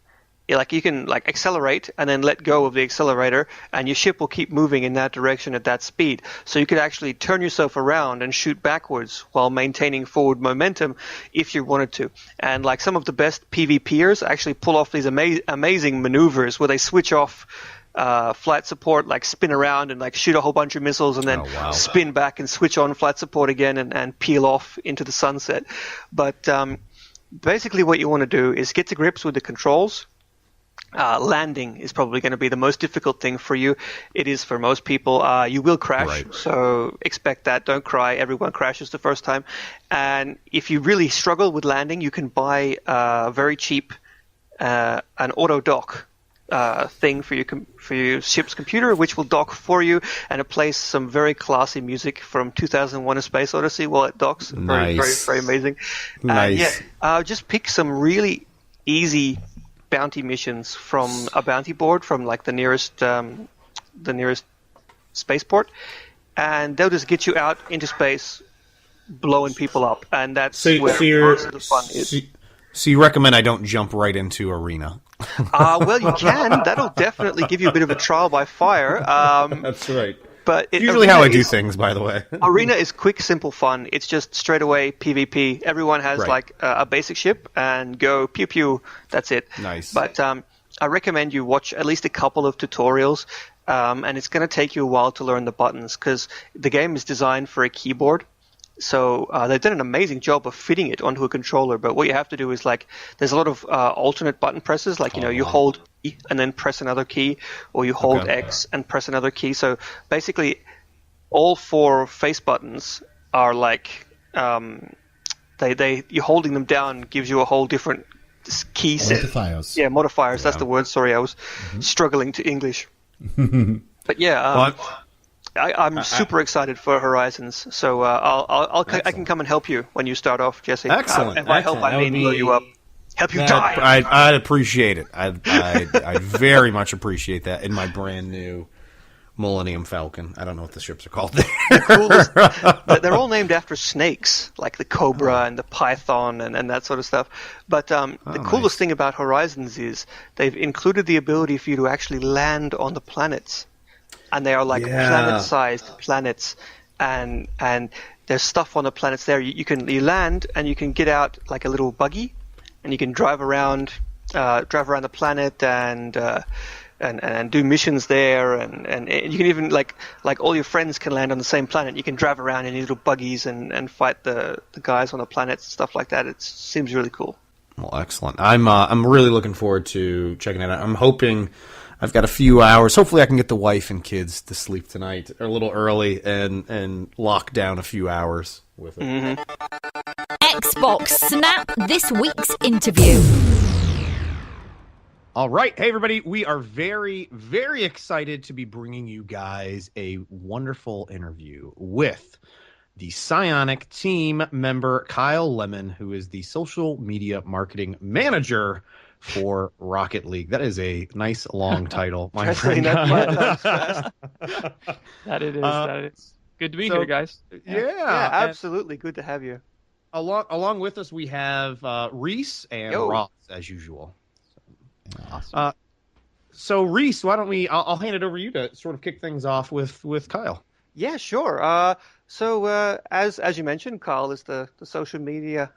you can accelerate and then let go of the accelerator, and your ship will keep moving in that direction at that speed. So you could actually turn yourself around and shoot backwards while maintaining forward momentum if you wanted to. And some of the best PvPers actually pull off these amazing maneuvers where they switch off flight support, spin around and shoot a whole bunch of missiles and then spin back and switch on flight support again and peel off into the sunset. But basically what you want to do is get to grips with the controls. Landing is probably going to be the most difficult thing for you. It is for most people. You will crash, so expect that. Don't cry. Everyone crashes the first time. And if you really struggle with landing, you can buy very cheap an auto dock thing for your ship's computer, which will dock for you, and it plays some very classy music from 2001: A Space Odyssey while it docks. Nice. Very, very amazing. Nice. Just pick some really easy bounty missions from a bounty board from the nearest spaceport, and they'll just get you out into space blowing people up, and that's where most of the fun is. So you recommend I don't jump right into Arena? Well, you can. That'll definitely give you a bit of a trial by fire. That's right. But usually how I do things, by the way. Arena is quick, simple fun. It's just straight away PvP. Everyone has a basic ship and go pew pew. That's it. Nice. But I recommend you watch at least a couple of tutorials and it's going to take you a while to learn the buttons because the game is designed for a keyboard. So they've done an amazing job of fitting it onto a controller. But what you have to do is there's a lot of alternate button presses. You hold E and then press another key, or you hold X and press another key. So basically, all 4 face buttons are you're holding them down gives you a whole different key set. Modifiers. Yeah, modifiers. Yeah. That's the word. Sorry, I was struggling to English. But yeah. I'm super excited for Horizons, so I can come and help you when you start off, Jesse. Excellent. If I help, I mean blow you up, help you die. I'd appreciate it. I'd very much appreciate that in my brand new Millennium Falcon. I don't know what the ships are called. They're all named after snakes, like the cobra and the python and that sort of stuff. But the coolest thing about Horizons is they've included the ability for you to actually land on the planets. And they are planet-sized planets, and there's stuff on the planets there. You land and you can get out like a little buggy, and you can drive around the planet and do missions there, and you can even like all your friends can land on the same planet. You can drive around in your little buggies and fight the guys on the planets and stuff like that. It seems really cool. Well, excellent. I'm really looking forward to checking it out. I'm hoping. I've got a few hours. Hopefully I can get the wife and kids to sleep tonight a little early and lock down a few hours with it. Mm-hmm. Xbox Snap this week's interview. All right. Hey, everybody. We are very, very excited to be bringing you guys a wonderful interview with the Psyonix team member, Kyle Lemon, who is the social media marketing manager for Rocket League. That is a nice long title, my friend. That it is. Good to be here, guys. Yeah, absolutely. Good to have you. Along with us, we have Rhys and Ross, as usual. Awesome. So Rhys, why don't I'll hand it over to you to sort of kick things off with Kyle. Yeah, sure. So as you mentioned, Kyle is the social media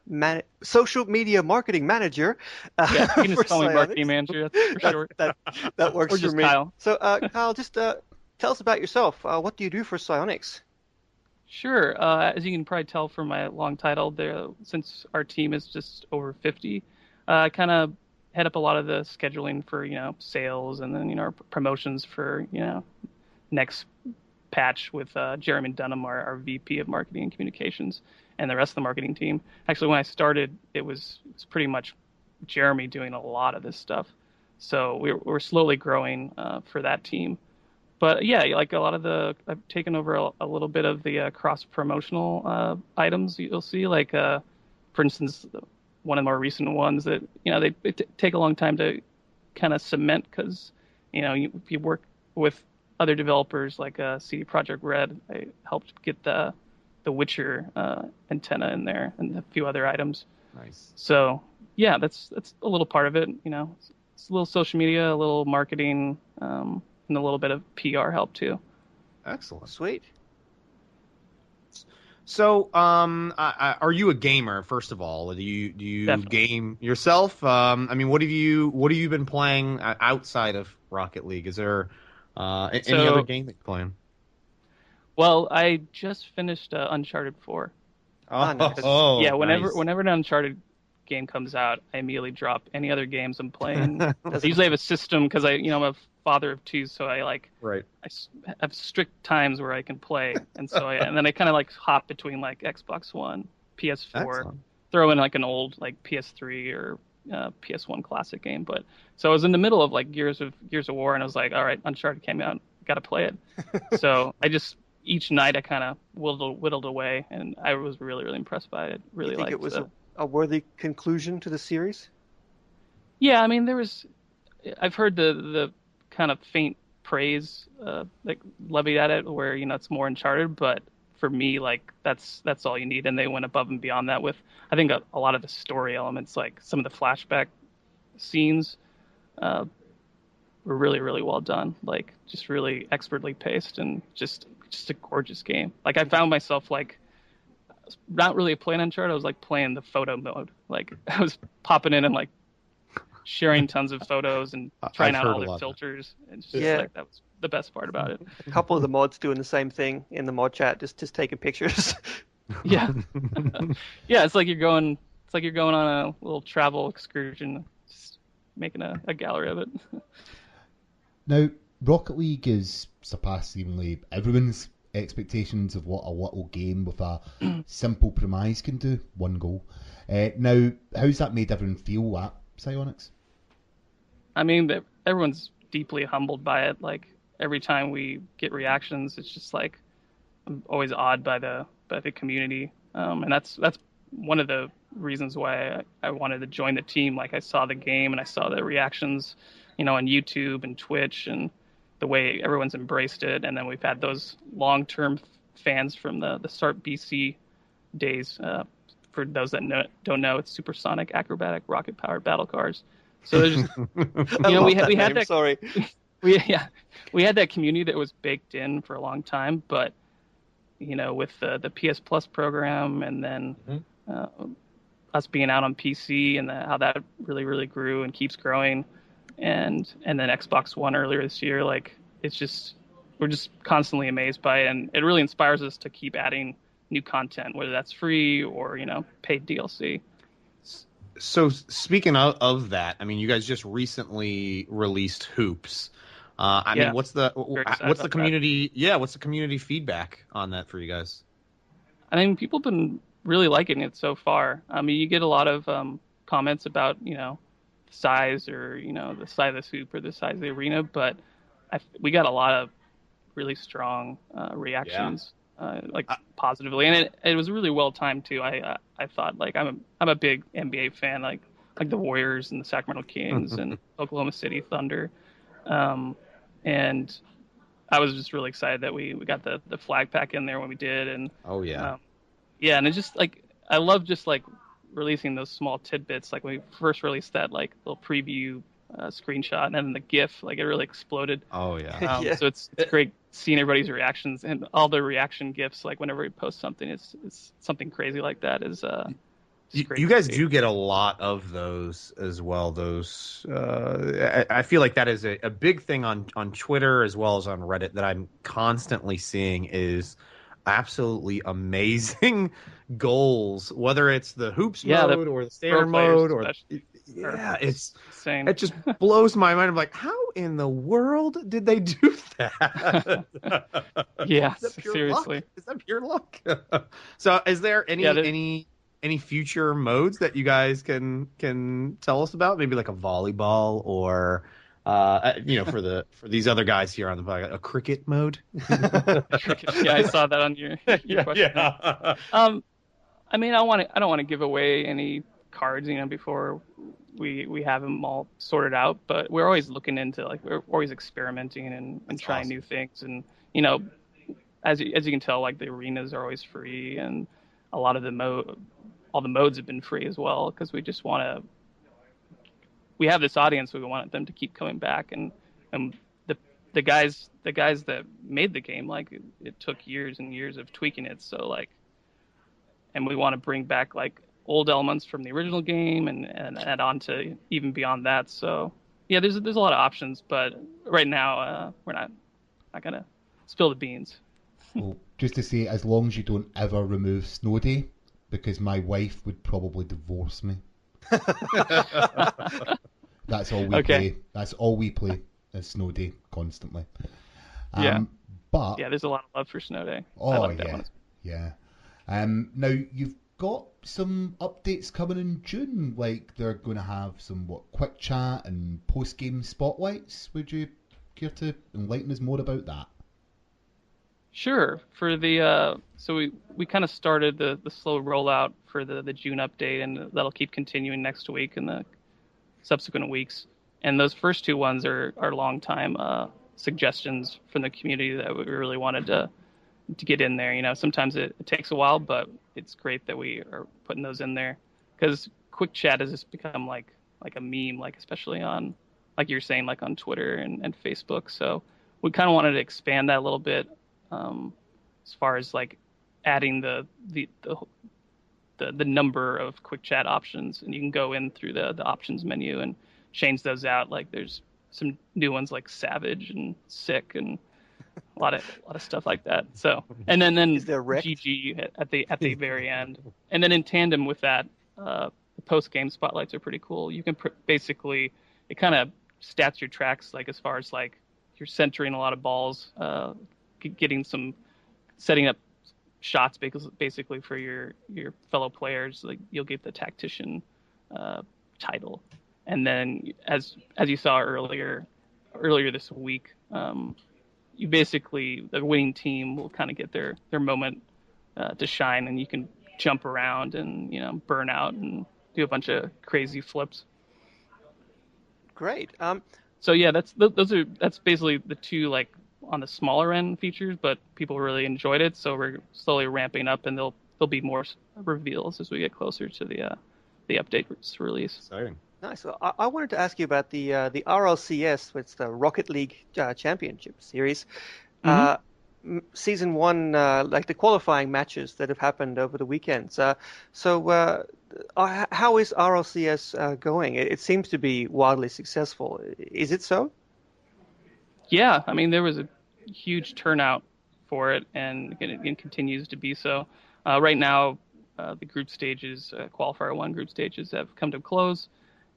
marketing manager. Yeah, you can just call me marketing manager. That's for sure. That works or just for me. Kyle. So Kyle, just tell us about yourself. What do you do for Psyonix? Sure. As you can probably tell from my long title, there, since our team is just over 50, I kind of head up a lot of the scheduling for sales and then our promotions for next patch with Jeremy Dunham, our VP of Marketing and Communications, and the rest of the marketing team. Actually, when I started, it was pretty much Jeremy doing a lot of this stuff. So we're slowly growing for that team. But yeah, like a lot of I've taken over a little bit of the cross-promotional items you'll see. Like, for instance, one of the more recent ones that, they take a long time to kind of cement because, if you work with other developers like CD Projekt Red, I helped get the Witcher antenna in there and a few other items. Nice. So yeah, that's a little part of it. It's a little social media, a little marketing, and a little bit of PR help too. Excellent. Sweet. So, are you a gamer? First of all, do you Definitely. game yourself? I mean, what have you been playing outside of Rocket League? Is there any other game that you're playing? Well, I just finished Uncharted 4. Oh, yeah. nice. Whenever an Uncharted game comes out, I immediately drop any other games I'm playing. I usually have a system because I'm a father of two, so I have strict times where I can play, and so and then I kind of hop between Xbox One, PS4, Excellent. throw in an old PS3 or PS1 classic game. But so I was in the middle of Gears of War, and I was like, all right, Uncharted came out, got to play it. So I just each night I kind of whittled away, and I was really, really impressed by it. Really You think liked it was a worthy conclusion to the series? Yeah, I mean, I've heard the kind of faint praise levied at it where it's more Uncharted, but for me that's all you need, and they went above and beyond that with I think a lot of the story elements, like some of the flashback scenes were really, really well done, just really expertly paced and just a gorgeous game. I found myself not really playing Uncharted, I was playing the photo mode. I was popping in and sharing tons of photos and trying out all the filters. And it's just the best part about it. A couple of the mods doing the same thing in the mod chat, just taking pictures. Yeah, yeah. It's like you're going. It's like you're going on a little travel excursion, just making a gallery of it. Now, Rocket League is surpassed seemingly everyone's expectations of what a little game with a simple premise can do. One goal. Now, how's that made everyone feel at Psyonix? I mean, everyone's deeply humbled by it. Like every time we get reactions, it's just like I'm always awed by the community, and that's one of the reasons why I wanted to join the team. Like I saw the game and I saw the reactions, on YouTube and Twitch, and the way everyone's embraced it. And then we've had those long-term fans from the Start BC days. For those that don't know, it's supersonic, acrobatic, rocket-powered battle cars. So there's just, we had that. Sorry. We had that community that was baked in for a long time, but with the PS Plus program, and then us being out on PC, and how that really grew and keeps growing, and then Xbox One earlier this year, like we're just constantly amazed by it, and it really inspires us to keep adding new content, whether that's free or paid DLC. So speaking of that, I mean, you guys just recently released Hoops. I mean, what's the community? That. Yeah, what's the community feedback on that for you guys? I mean, people have been really liking it so far. I mean, you get a lot of comments about the size, or the size of this hoop or the size of the arena, but we got a lot of really strong reactions, positively, and it was really well timed too. I thought, like, I'm a big NBA fan, like the Warriors and the Sacramento Kings and Oklahoma City Thunder. And I was just really excited that we got the flag pack in there when we did. And and it's just like, I love just like releasing those small tidbits. Like when we first released that like little preview screenshot, and then the GIF, like it really exploded. Oh yeah. So it's great seeing everybody's reactions, and all the reaction GIFs. Like whenever we post something, it's something crazy like that is. You guys do get a lot of those as well. Those I feel like that is a big thing on Twitter as well as on Reddit that I'm constantly seeing is absolutely amazing goals, whether it's the hoops mode or the standard mode or it's insane. It just blows my mind. I'm like, how in the world did they do that? Yeah, seriously. Is that pure luck? So is there any future modes that you guys can tell us about? Maybe like a volleyball or for these other guys here on the podcast, a cricket mode. Yeah, I saw that on your question. Yeah. I mean, I don't want to give away any cards, before we have them all sorted out. But we're always looking into, like, we're always experimenting and trying awesome. New things. And as you can tell, like the arenas are always free, and a lot of all the modes have been free as well, because we just we have this audience, we want them to keep coming back, and the guys that made the game, like it took years and years of tweaking it, so like, and we want to bring back like old elements from the original game and add on to even beyond that. So yeah, there's a lot of options, but right now we're not gonna spill the beans. Well, just to say, as long as you don't ever remove Snow Day, because my wife would probably divorce me. That's all we play. That's all we play is Snow Day constantly. But there's a lot of love for Snow Day. Oh, I like that one. Yeah. Now you've got some updates coming in June. Like they're going to have some quick chat and post game spotlights. Would you care to enlighten us more about that? Sure. For the so we kind of started the slow rollout for the June update, and that'll keep continuing next week and the subsequent weeks. And those first two ones are long time suggestions from the community that we really wanted to get in there. Sometimes it takes a while, but it's great that we are putting those in there, because quick chat has just become like a meme, like especially on, like you're saying, like on Twitter and Facebook. So we kind of wanted to expand that a little bit. As far as like adding the number of quick chat options, and you can go in through the options menu and change those out. Like there's some new ones like Savage and Sick and a lot of stuff like that. So and then Is there Wrecked? GG at the very end, and then in tandem with that, the post game spotlights are pretty cool. You can basically it kind of stats your tracks like as far as like you're centering a lot of balls, getting some setting up shots basically for your fellow players. Like you'll get the tactician title, and then as you saw earlier this week, you basically the winning team will kind of get their moment to shine, and you can jump around and burn out and do a bunch of crazy flips. Great. So yeah, that's basically the two like on the smaller end features, but people really enjoyed it. So we're slowly ramping up, and there'll be more reveals as we get closer to the update release. Exciting. Nice. Well, I wanted to ask you about the RLCS, which is the Rocket League Championship Series. Season 1, like the qualifying matches that have happened over the weekends. So how is RLCS going? It seems to be wildly successful. Is it so? Yeah, I mean, there was a huge turnout for it, and it continues to be so. Right now, the group stages, qualifier 1 group stages, have come to a close,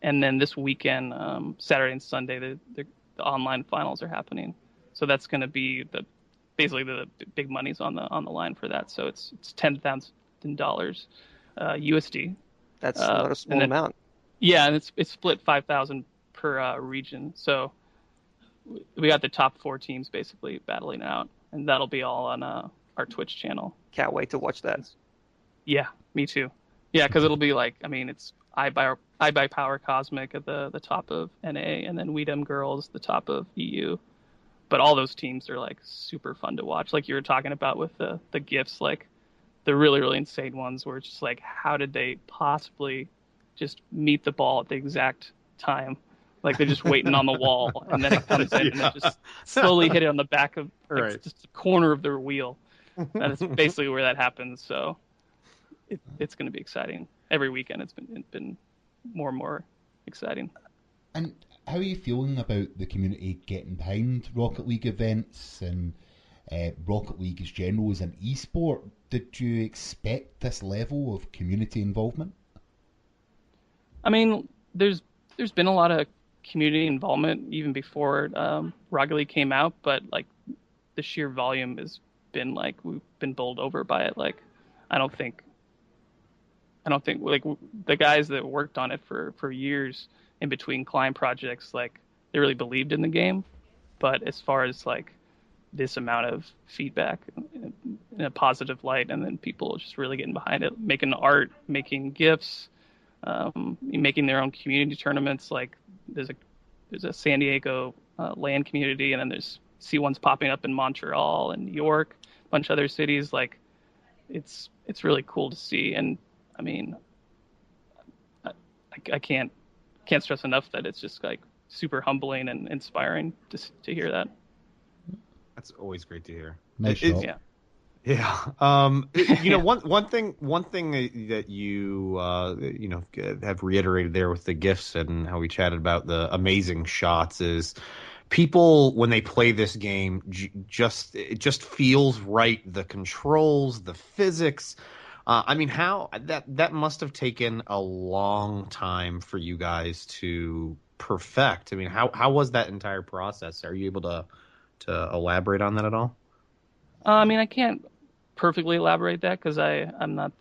and then this weekend, Saturday and Sunday, the online finals are happening. So that's going to be basically the big money's on the line for that. So it's $10,000 USD. That's not a small amount. Yeah, and it's split 5,000 per region. So we got the top 4 teams basically battling out, and that'll be all on our Twitch channel. Can't wait to watch that. Yeah, me too. Yeah, because it'll be like, I mean, it's I Buy Power Cosmic at the top of NA, and then We Dem Girls the top of EU. But all those teams are like super fun to watch. Like you were talking about with the gifts, like the really, really insane ones where it's just like, how did they possibly just meet the ball at the exact time? Like they're just waiting on the wall, and then it comes in and they just slowly hit it on the back of just the corner of their wheel. That's basically where that happens. So it's going to be exciting. Every weekend it's been more and more exciting. And how are you feeling about the community getting behind Rocket League events and Rocket League as general as an esport? Did you expect this level of community involvement? I mean, there's been a lot of community involvement even before Rocket League came out, but like the sheer volume has been like we've been bowled over by it. Like I don't think like the guys that worked on it for years in between client projects, like they really believed in the game. But as far as like this amount of feedback in a positive light, and then people just really getting behind it, making art, making GIFs, making their own community tournaments. Like there's a San Diego LAN community, and then there's C1s popping up in Montreal and New York, a bunch of other cities. Like it's really cool to see. And I mean, I can't stress enough that it's just like super humbling and inspiring to hear that. That's always great to hear. Nice shot. Yeah. Yeah. One thing that you have reiterated there with the gifts and how we chatted about the amazing shots is people when they play this game it just feels right. The controls, the physics. I mean, how that must have taken a long time for you guys to perfect. I mean, how was that entire process? Are you able to elaborate on that at all? I mean, I can't perfectly elaborate that because I'm not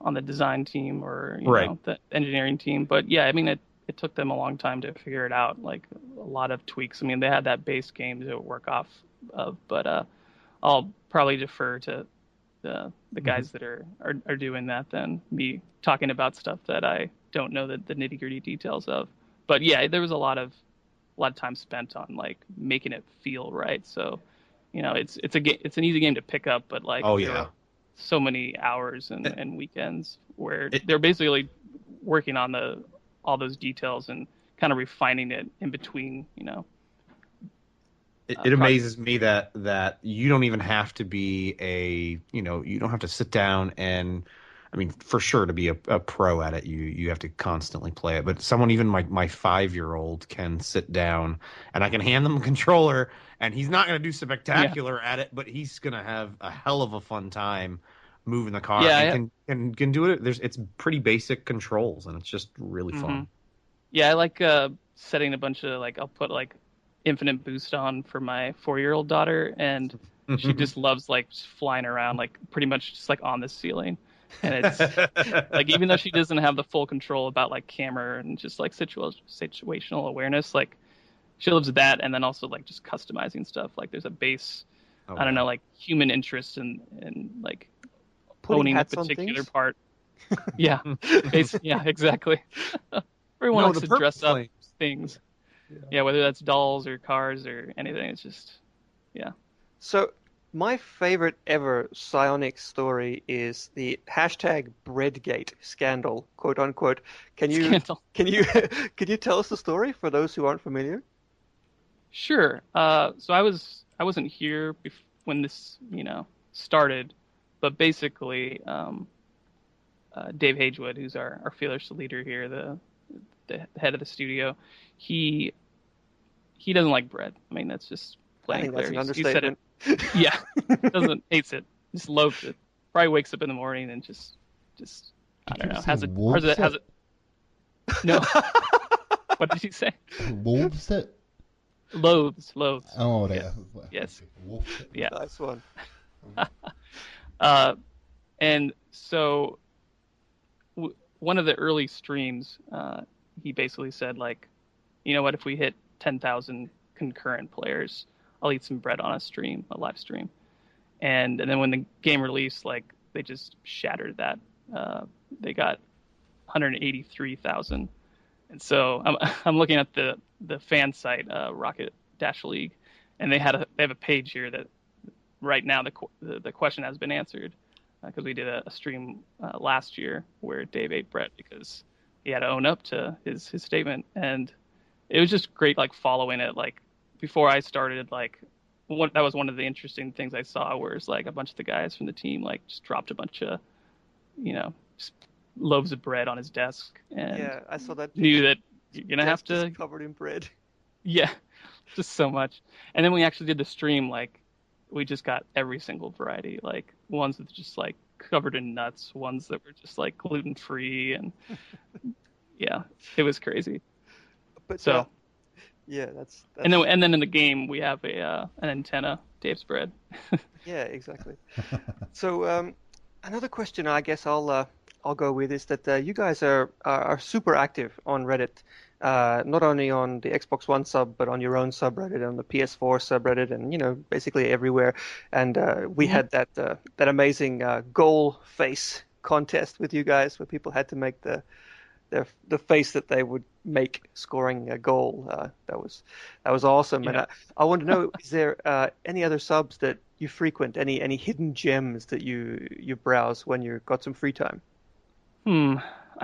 on the design team or the engineering team. But yeah, I mean, it took them a long time to figure it out. Like a lot of tweaks. I mean, they had that base game to work off of, but I'll probably defer to the guys that are doing that than me talking about stuff that I don't know the nitty gritty details of. But yeah, there was a lot of time spent on like making it feel right. So, it's an easy game to pick up, but like there were so many hours and weekends where they're basically working on all those details and kind of refining it in between, It amazes me that you don't even have to be you don't have to sit down and I mean, for sure, to be a pro at it, you have to constantly play it. But someone, even my 5-year-old, can sit down and I can hand them a controller, and he's not going to do spectacular at it, but he's going to have a hell of a fun time moving the car. Yeah, And can do it. It's pretty basic controls, and it's just really fun. Yeah, I like setting a bunch of I'll put infinite boost on for my 4-year-old daughter, and she just loves just flying around pretty much just on the ceiling. And it's even though she doesn't have the full control about camera and just situational awareness, she loves that, and then also just customizing stuff. There's a base, I don't know, human interest in owning a particular part. Yeah, yeah, exactly. Everyone likes to dress up things. Yeah, whether that's dolls or cars or anything, it's just So my favorite ever Psyonix story is the hashtag Breadgate scandal, quote unquote. Can you tell us the story for those who aren't familiar? Sure. So I wasn't here when this started, but basically Dave Hagewood, who's our fearless leader here, the head of the studio, he doesn't like bread. I mean, that's just plain and clear. That's an understatement. Yeah, hates it, just loathes it. Probably wakes up in the morning and just I don't know, has it. No. What did he say? Loathes it. Loathes. Oh, right. Yes. Yeah. Nice one. And so one of the early streams, he basically said you know what, if we hit 10,000 concurrent players, I'll eat some bread on a live stream. And then when the game released, they just shattered that. They got 183,000. And so I'm looking at the fan site, Rocket Dash League, and they have a page here that right now the question has been answered, because we did a stream last year where Dave ate bread because he had to own up to his statement. And it was just great following it. Before I started, that was one of the interesting things I saw, whereas a bunch of the guys from the team just dropped a bunch of just loaves of bread on his desk, and yeah, I saw that. Knew that you're gonna have to covered in bread. Yeah, just so much. And then we actually did the stream. We just got every single variety. Ones that just covered in nuts, ones that were just gluten free, and yeah, it was crazy. But so. Yeah, that's and then in the game we have an antenna, Dave's bread. Yeah, exactly. So another question I guess I'll go with is that you guys are super active on Reddit, not only on the Xbox One sub, but on your own subreddit, on the PS4 subreddit, and basically everywhere. And we had that amazing goal face contest with you guys, where people had to make the face that they would make scoring a goal. That was awesome. Yeah. And I want to know, is there any other subs that you frequent? Any hidden gems that you browse when you've got some free time? I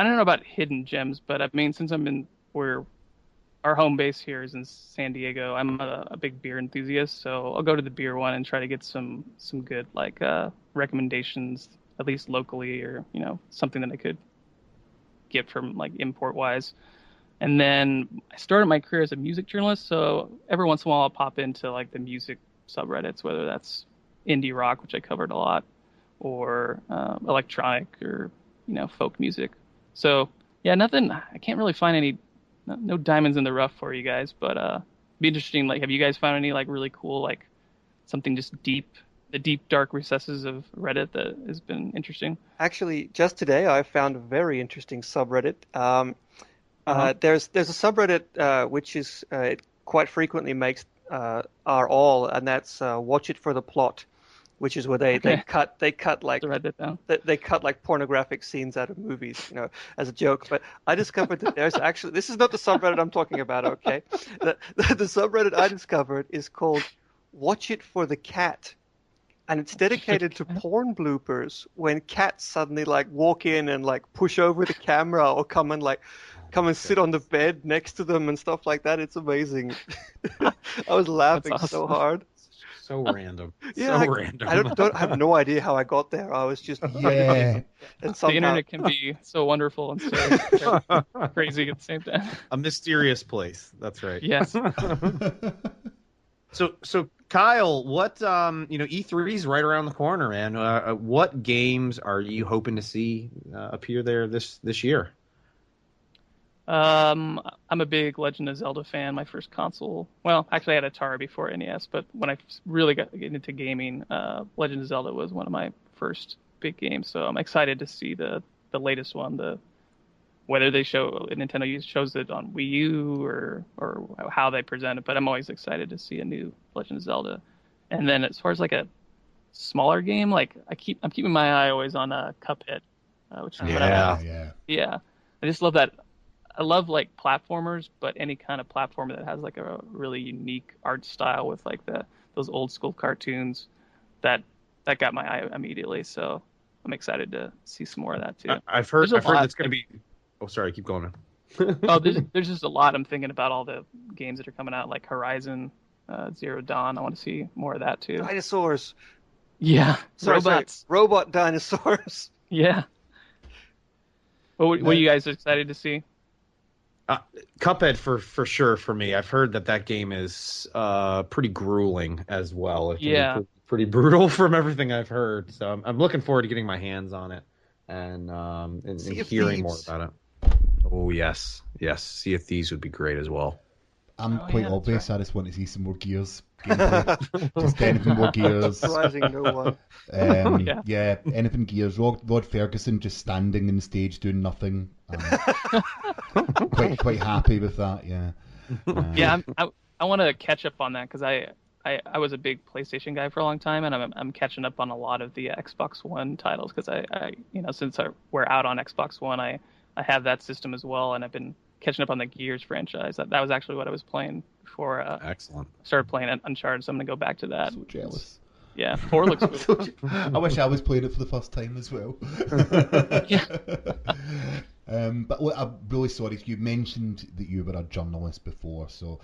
don't know about hidden gems, but I mean, since our home base here is in San Diego, I'm a big beer enthusiast, so I'll go to the beer one and try to get some good recommendations, at least locally, or something that I could get from import wise. And then I started my career as a music journalist, so every once in a while I'll pop into the music subreddits, whether that's indie rock, which I covered a lot, or electronic, or folk music. So yeah, nothing. I can't really find any no diamonds in the rough for you guys, but it'd be interesting. Have you guys found any really cool something just deep, the deep dark recesses of Reddit that has been interesting? Actually, just today I found a very interesting subreddit. There's a subreddit which is it quite frequently makes our all, and that's Watch It for the Plot, which is where they cut they cut pornographic scenes out of movies, as a joke. But I discovered that there's actually, this is not the subreddit I'm talking about, okay? The subreddit I discovered is called Watch It for the Cat. And it's dedicated to porn bloopers when cats suddenly walk in and push over the camera, or come and sit on the bed next to them and stuff like that. It's amazing. I was laughing so hard. So random. Yeah, So random. I have no idea how I got there. I was just Yeah. and The somehow internet can be so wonderful and so crazy at the same time. A mysterious place. That's right. Yes. So Kyle, what E3's right around the corner, man. What games are you hoping to see appear there this year? I'm a big Legend of Zelda fan. My first console, well, actually I had Atari before NES, but when I really got into gaming, Legend of Zelda was one of my first big games. So I'm excited to see the latest one, whether they Nintendo shows it on Wii U or how they present it. But I'm always excited to see a new Legend of Zelda. And then as far as like a smaller game, like I'm keeping my eye always on Cuphead, which is yeah. I just love that. I love like platformers, but any kind of platformer that has like a really unique art style with like those old school cartoons, that got my eye immediately. So I'm excited to see some more of that too. I've heard that's going to be. Oh, sorry, keep going. Oh, there's just a lot. I'm thinking about all the games that are coming out, like Horizon Zero Dawn. I want to see more of that too. dinosaurs. Yeah, Robots. Robot dinosaurs. Yeah. What are you guys excited to see? Cuphead for sure for me. I've heard that game is pretty grueling as well. It can be pretty brutal from everything I've heard. So I'm looking forward to getting my hands on it and hearing more about it. Oh yes, Sea of Thieves would be great as well. I'm quite obvious. Right. I just want to see some more Gears gameplay. Just anything more Gears. Surprising no one. Yeah, anything Gears. Rod Ferguson just standing on stage doing nothing. Quite happy with that. Yeah. Yeah, I want to catch up on that because I was a big PlayStation guy for a long time, and I'm catching up on a lot of the Xbox One titles because I since we're out on Xbox One, I have that system as well, and I've been catching up on the Gears franchise. That was actually what I was playing before. Excellent. Started playing Uncharted, so I'm gonna go back to that. So jealous. Yeah, 4 looks good. I wish I was playing it for the first time as well. Yeah. But I'm really sorry. You mentioned that you were a journalist before, so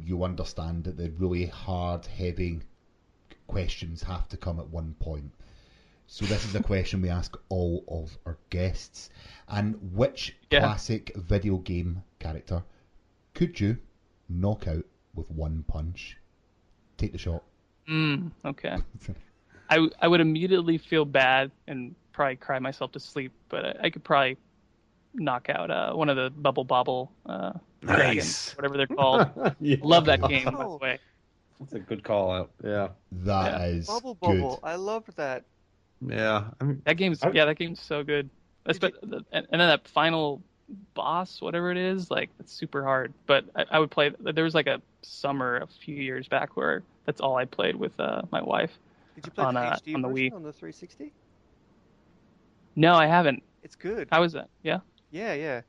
you understand that the really hard-hitting questions have to come at one point. So this is a question we ask all of our guests. And which classic video game character could you knock out with one punch? Take the shot. Okay. I would immediately feel bad and probably cry myself to sleep, but I could probably knock out one of the Bubble Bobble dragons, whatever they're called. Love that game, by the way. That's a good call out. Yeah. That is Bubble good. Bobble. I love that. Yeah. That game's so good. And then that final boss, whatever it is, like it's super hard. But I would play. There was like a summer a few years back where that's all I played with my wife. Did you play on the HD on the version Wii? On the 360? No, I haven't. It's good. How is that? Yeah. Yeah.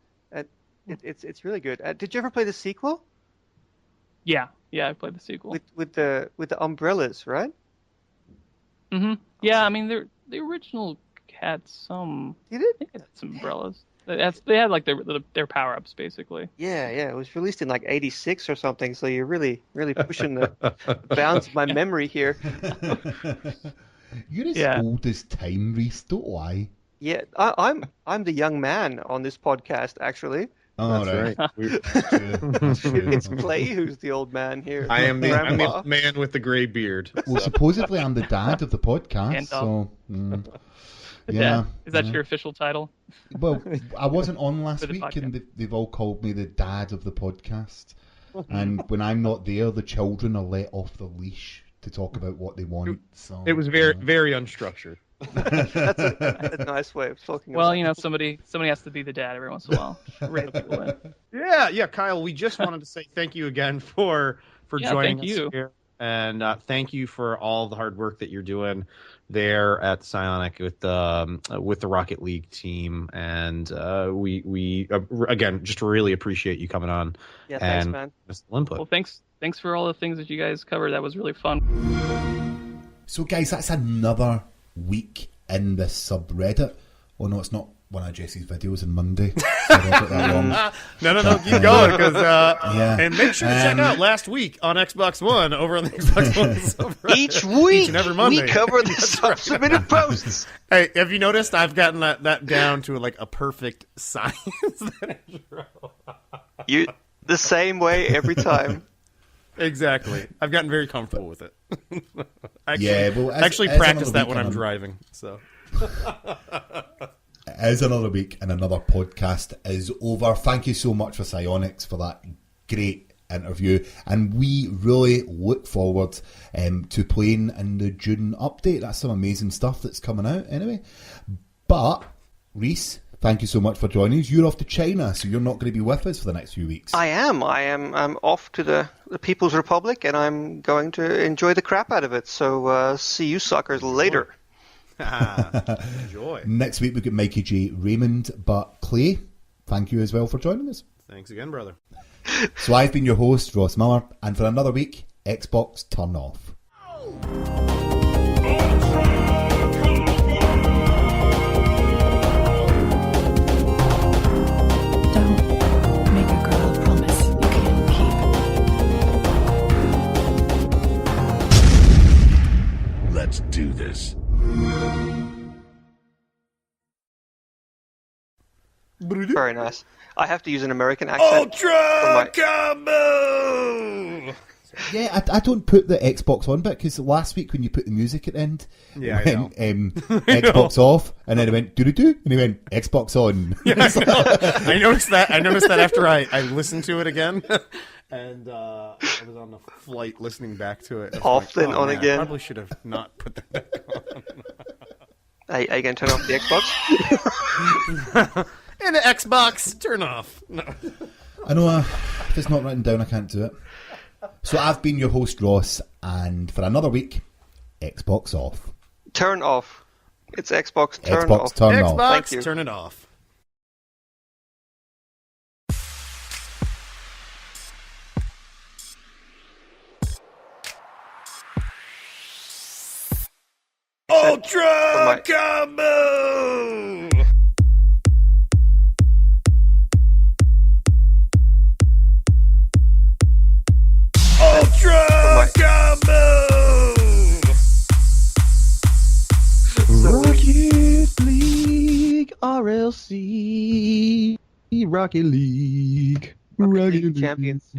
It's really good. Did you ever play the sequel? Yeah, I played the sequel. With the umbrellas, right? Mm-hmm. Yeah, I mean the original had some. You did? I think it had some umbrellas. They had like their power ups basically. Yeah. It was released in like '86 or something. So you're really pushing the bounds of my memory here. You're as old as time, Rhys. Don't lie. Yeah, I'm the young man on this podcast actually. Oh, that's right. It's Clay who's the old man here. I'm the man with the gray beard. Well, supposedly I'm the dad of the podcast. So, yeah. Is that your official title? Well, I wasn't on last week, podcast. And they've all called me the dad of the podcast. And when I'm not there, the children are let off the leash to talk about what they want. So it was very unstructured. That's a nice way of talking. Well, about somebody has to be the dad every once in a while. Rein people in. Yeah, Kyle. We just wanted to say thank you again for joining us here, and thank you for all the hard work that you're doing there at Psyonix with the Rocket League team, and we again just really appreciate you coming on. Yeah, thanks, man. Input. Well, thanks for all the things that you guys covered. That was really fun. So, guys, that's another week in the subreddit. Oh no, it's not one of Jesse's videos on Monday. Sorry I took that long. No, keep going, because Yeah. and make sure to check out last week on Xbox One over on the Xbox One subreddit. Each week, and every Monday. we cover the submitted posts. Hey, have you noticed I've gotten that down to like a perfect science? You the same way every time. Exactly. I've gotten very comfortable with it. Actually, practice that when I'm driving. So it is another week and another podcast is over. Thank you so much for Psyonix for that great interview, and we really look forward to playing in the June update. That's some amazing stuff that's coming out anyway. But Rhys, thank you so much for joining us. You're off to China, so you're not going to be with us for the next few weeks. I'm off to the People's Republic, and I'm going to enjoy the crap out of it. So see you suckers later. Enjoy. Next week we've got Mikey J. Raymond, but Clay, thank you as well for joining us. Thanks again, brother. So I've been your host, Ross Miller, and for another week, Xbox Turn Off. Don't make a girl a promise you can't keep. Let's do this. Very nice. I have to use an American accent. Ultra combo. Yeah, I don't put the Xbox on bit because last week when you put the music at the end, Yeah, it I went Xbox off, and then it went doo-doo-doo, and it went Xbox on. Yeah, I noticed that. I noticed that after I listened to it again, and I was on the flight listening back to it. Off then on man, again. I probably should have not put that back on. Are you going to turn off the Xbox? And the Xbox, turn off. No. I know, if it's not written down, I can't do it. So I've been your host, Ross, and for another week, Xbox off. Turn off. It's Xbox turn Xbox off. turn off. Thank you. Xbox, turn it off. Ultra combo. Ultra combo. Rocket League, RLC, Rocket League, Rocket League Champions.